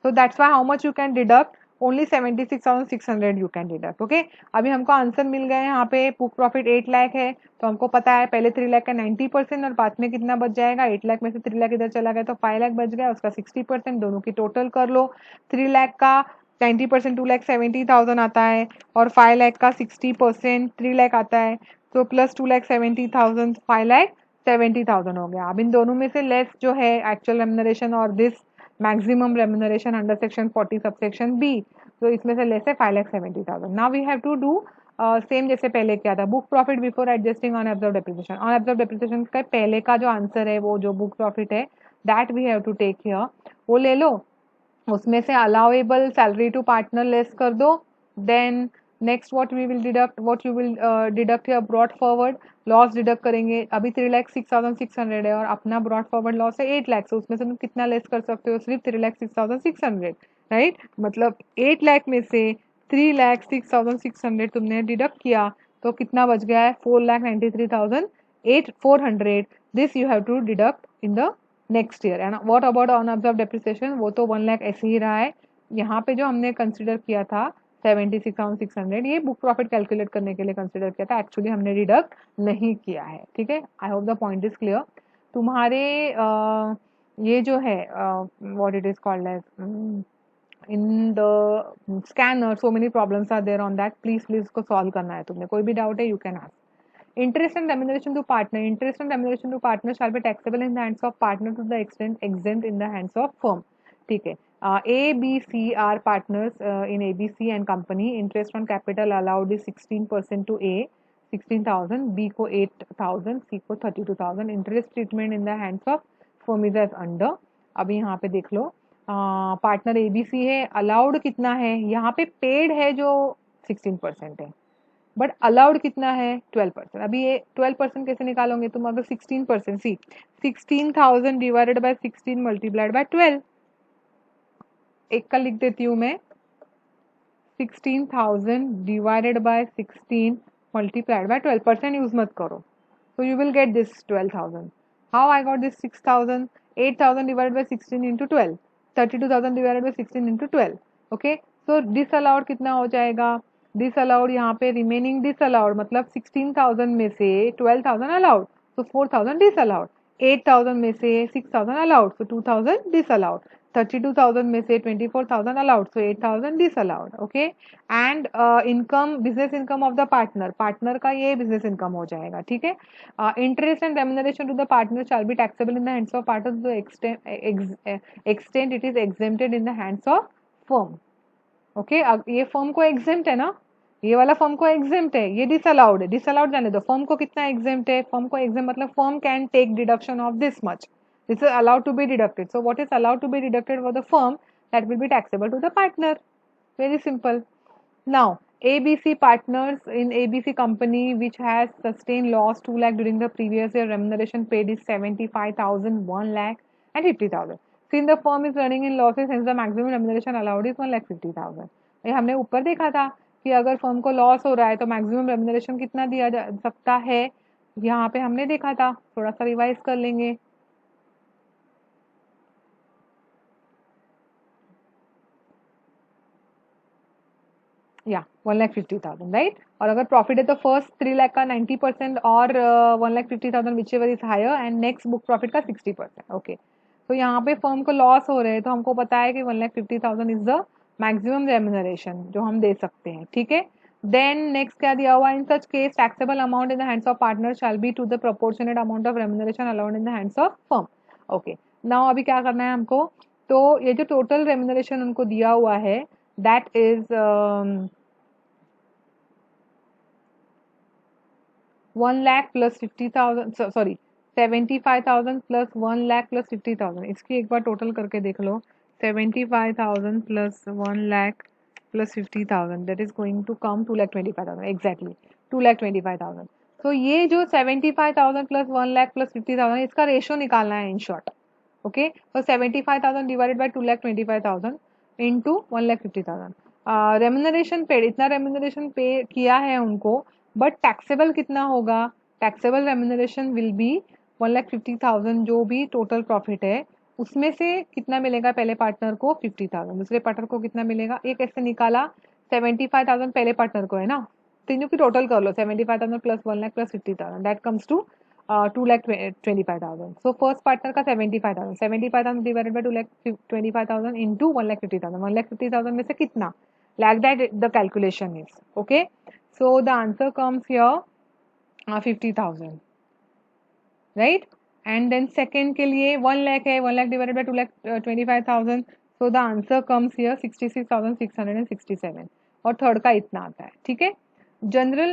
Speaker 1: So that's why how much you can deduct, only 76,600 you can deduct, okay। अभी हमको आंसर मिल गया है, यहाँ पे बुक प्रॉफिट 8 लाख है, तो हमको पता है पहले 3 लाख का 90% और बाद में कितना बच जाएगा, 8 लाख में से 3 लाख इधर चला गया तो 5 लाख बच गया, उसका 60% दोनों की टोटल कर लो। 3 लाख का 90% 2,70,000 आता है, और 5 लाख का 60% 3 लाख आता है, तो प्लस 2,70,000 5,70,000 हो गया। अब इन दोनों में से लेस जो है एक्चुअल रेम्युनरेशन और this maximum remuneration under section 40 subsection B, तो इसमें से लेस है 5,70,000। Now we have to do same जैसे पहले किया था, book profit before adjusting unabsorb depreciation. Unabsorb depreciation का पहले का जो आंसर है वो जो बुक प्रॉफिट है that we have to take here, वो ले लो, उसमें से allowable salary to partner less कर दो, then next what we will deduct, what you will deduct here brought forward loss deduct करेंगे। अभी 3,06,600 है और अपना ब्रॉड फॉरवर्ड लॉस है 8 लाख, उसमें से तुम कितना लेस कर सकते हो, सिर्फ 3,06,600, राइट। मतलब 8 लाख में से 3,06,600 तुमने डिडक्ट किया तो कितना बच गया है, 4,93,400। This you have to deduct in the next year. And what about unabsorb depreciation, वो तो 1 लाख ऐसे ही रहा है। यहाँ पे जो हमने कंसिडर किया था 76,600, ये बुक प्रॉफिट कैलकुलेट करने के लिए कंसिडर किया था, एक्चुअली हमने डिडक्ट नहीं किया है, ठीक है। I hope the point is clear. तुम्हारे ये जो है what it is called as in the scanner, so many problems are there on that, please उसको सॉल्व करना है तुमने, कोई भी डाउट है you can ask. Interest and remuneration to partner. Interest and remuneration to partner shall be taxable in the hands of partner to the extent exempt in the hands of firm. ठीक है। A, B, C are partners in ABC and company. Interest on capital allowed is 16% to A, 16,000, B को 8,000, C को 32,000. Interest treatment in the hands of firm is as under. अभी यहाँ पे देख लो, partner ABC है, allowed कितना है, यहाँ पे पेड है जो 16% है, बट अलाउड कितना है 12%। अभी ये 12% कैसे निकालोगे तुम, अगर 16%, सी 16,000 डिवाइडेड बाय 16 मल्टीप्लाइड बाय 12, एक का लिख देती हूँ मैं, 16,000 divided by 16 multiplied by 12%, use मत करो, so you will get this 12,000. How I got this 6,000? 8,000 divided by 16 into 12, 32,000 divided by 16 into 12. Okay, so disallowed कितना हो जाएगा, disallowed यहाँ पे remaining disallowed मतलब 16,000 में से 12,000 allowed, so 4,000 disallowed, 8,000 में से 6,000 allowed, so 2,000 disallowed, 32,000 में से 24,000 allowed, so 8,000 disallowed. Okay, and income, business income of the partner का ये business income हो जाएगा, ठीक है. Interest and remuneration to the partner shall be taxable in the hands of partner to the extent it is exempted in the hands of firm. Okay, ये firm को exempt है ना, ये वाला फर्म को एग्जेम्प्ट है, ये डिसअलाउड है, डिसअलाउड जाने दो, फर्म को कितना एग्जेम्प्ट है, फर्म को एग्जेम्प्ट मतलब firm can take deduction of this much, this is allowed to be deducted, so what is allowed to be deducted for the firm, that will be taxable to the partner. Very simple. Now, ABC partners in ABC company which has sustained loss 2 lakh during the previous year, remuneration paid is 75,000, 1 lakh and 50,000. Since the firm is running in losses, hence the maximum remuneration allowed is 1,50,000. ये हमने ऊपर देखा था कि अगर firm को loss हो रहा है तो मैक्सिमम रेमुनरेशन कितना दिया जा सकता है, यहाँ पे हमने देखा था, थोड़ा सा रिवाइज कर लेंगे. या 1,50,000, राइट. और अगर प्रॉफिट है तो फर्स्ट 3 लाख का 90% और 1,50,000 whichever is higher, and next book profit का 60%. ओके, तो यहाँ पे फर्म को लॉस हो रहे हैं तो हमको पता है कि 1,50,000 इज द मैक्सिमम रेम्यूनरेशन जो हम दे सकते हैं, ठीक है. देन नेक्स्ट क्या दिया हुआ, in such case taxable amount in the hands of partner shall be to the proportionate amount of remuneration allowed in the hands of firm. Okay, now अभी क्या करना है हमको, तो ये जो टोटल रेम्यूनरेशन उनको दिया हुआ है, that is 1 lakh plus 50,000, sorry 75,000 plus 1 lakh plus 50,000. इसकी एक बार टोटल करके देख लो, 75,000 plus 1 lakh plus 50,000, that is going to come 2,25,000, exactly 2,25,000. तो ये जो 75,000 plus 1 lakh plus 50,000, इसका रेशो निकालना है इन शॉर्ट. ओके, तो 75,000 divided by 2,25,000 into 1,50,000. Remuneration paid, इतना रेम्यूनरेशन पे किया है उनको, बट टैक्सेबल कितना होगा, टैक्सेबल रेम्यूनरेशन विल बी 1,50,000, जो भी टोटल प्रॉफिट है उसमें से कितना मिलेगा पहले पार्टनर को 50,000, दूसरे पार्टनर को कितना मिलेगा, एक ऐसे निकाला, 75,000 पहले पार्टनर को है ना, तीनों की टोटल कर लो, 75,000 plus 1 lakh plus 50,000, that comes to 2,25,000. So first partner का 75,000, 75,000 डिवाइडेड बाय 2,25,000 इंटू 1,50,000, 1,50,000 में से कितना, like that the calculation is. Okay, so the answer comes here 50,000, right. And then second के लिए 1 lakh है, 1 lakh divided by 2,25,000, so the answer comes here 66,667, और third का इतना आता है, ठीक है. General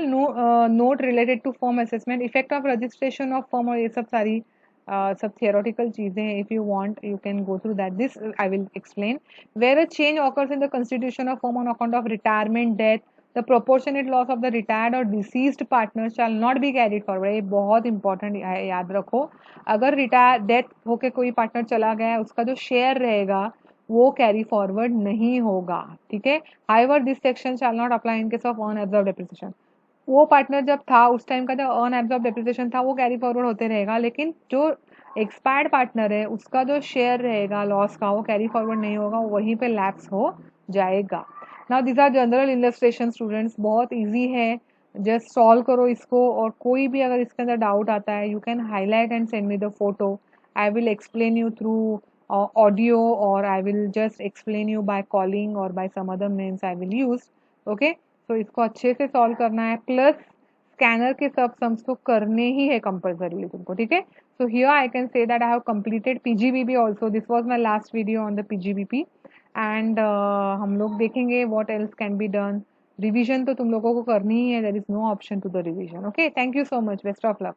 Speaker 1: note related to form assessment, effect of registration of form, और ये सब सारी सब थियोरटिकल चीजें हैं. If you want you can go through that, this I will explain. Where a change occurs in the constitution of form on account of retirement, death, the proportionate loss of the retired or deceased partner shall not be carried forward. ये बहुत important है, याद रखो. अगर retire death होके कोई partner चला गया है, उसका जो शेयर रहेगा वो कैरी फॉरवर्ड नहीं होगा, ठीक है. However this section shall not apply in case of earn absorb depreciation. वो पार्टनर जब था उस टाइम का जो अर्न एब्जॉर्ब डेप्रिसिएशन था वो कैरी फॉरवर्ड होते रहेगा, लेकिन जो एक्सपायर्ड पार्टनर है उसका जो शेयर रहेगा लॉस का वो कैरी फॉरवर्ड नहीं होगा, वो वहीं पे लैप्स हो जाएगा. Now this are general illustration students, बहुत इजी है, जस्ट सॉल्व करो इसको. और कोई भी अगर इसके अंदर डाउट आता है, you can highlight and send me the photo. I will explain you through audio, or I will just explain you by calling or by some other means I will use. Okay, so इसको अच्छे से solve करना है, plus scanner के सब sums तो करने ही है कंपल्सरीली तुमको, ठीक है. So here I can say that I have completed PGBP also. This was my last video on the PGBP, and हम लोग देखेंगे what else can be done. Revision तो तुम लोगों को करनी ही है, there is no option to the revision. Okay, thank you so much, best of luck.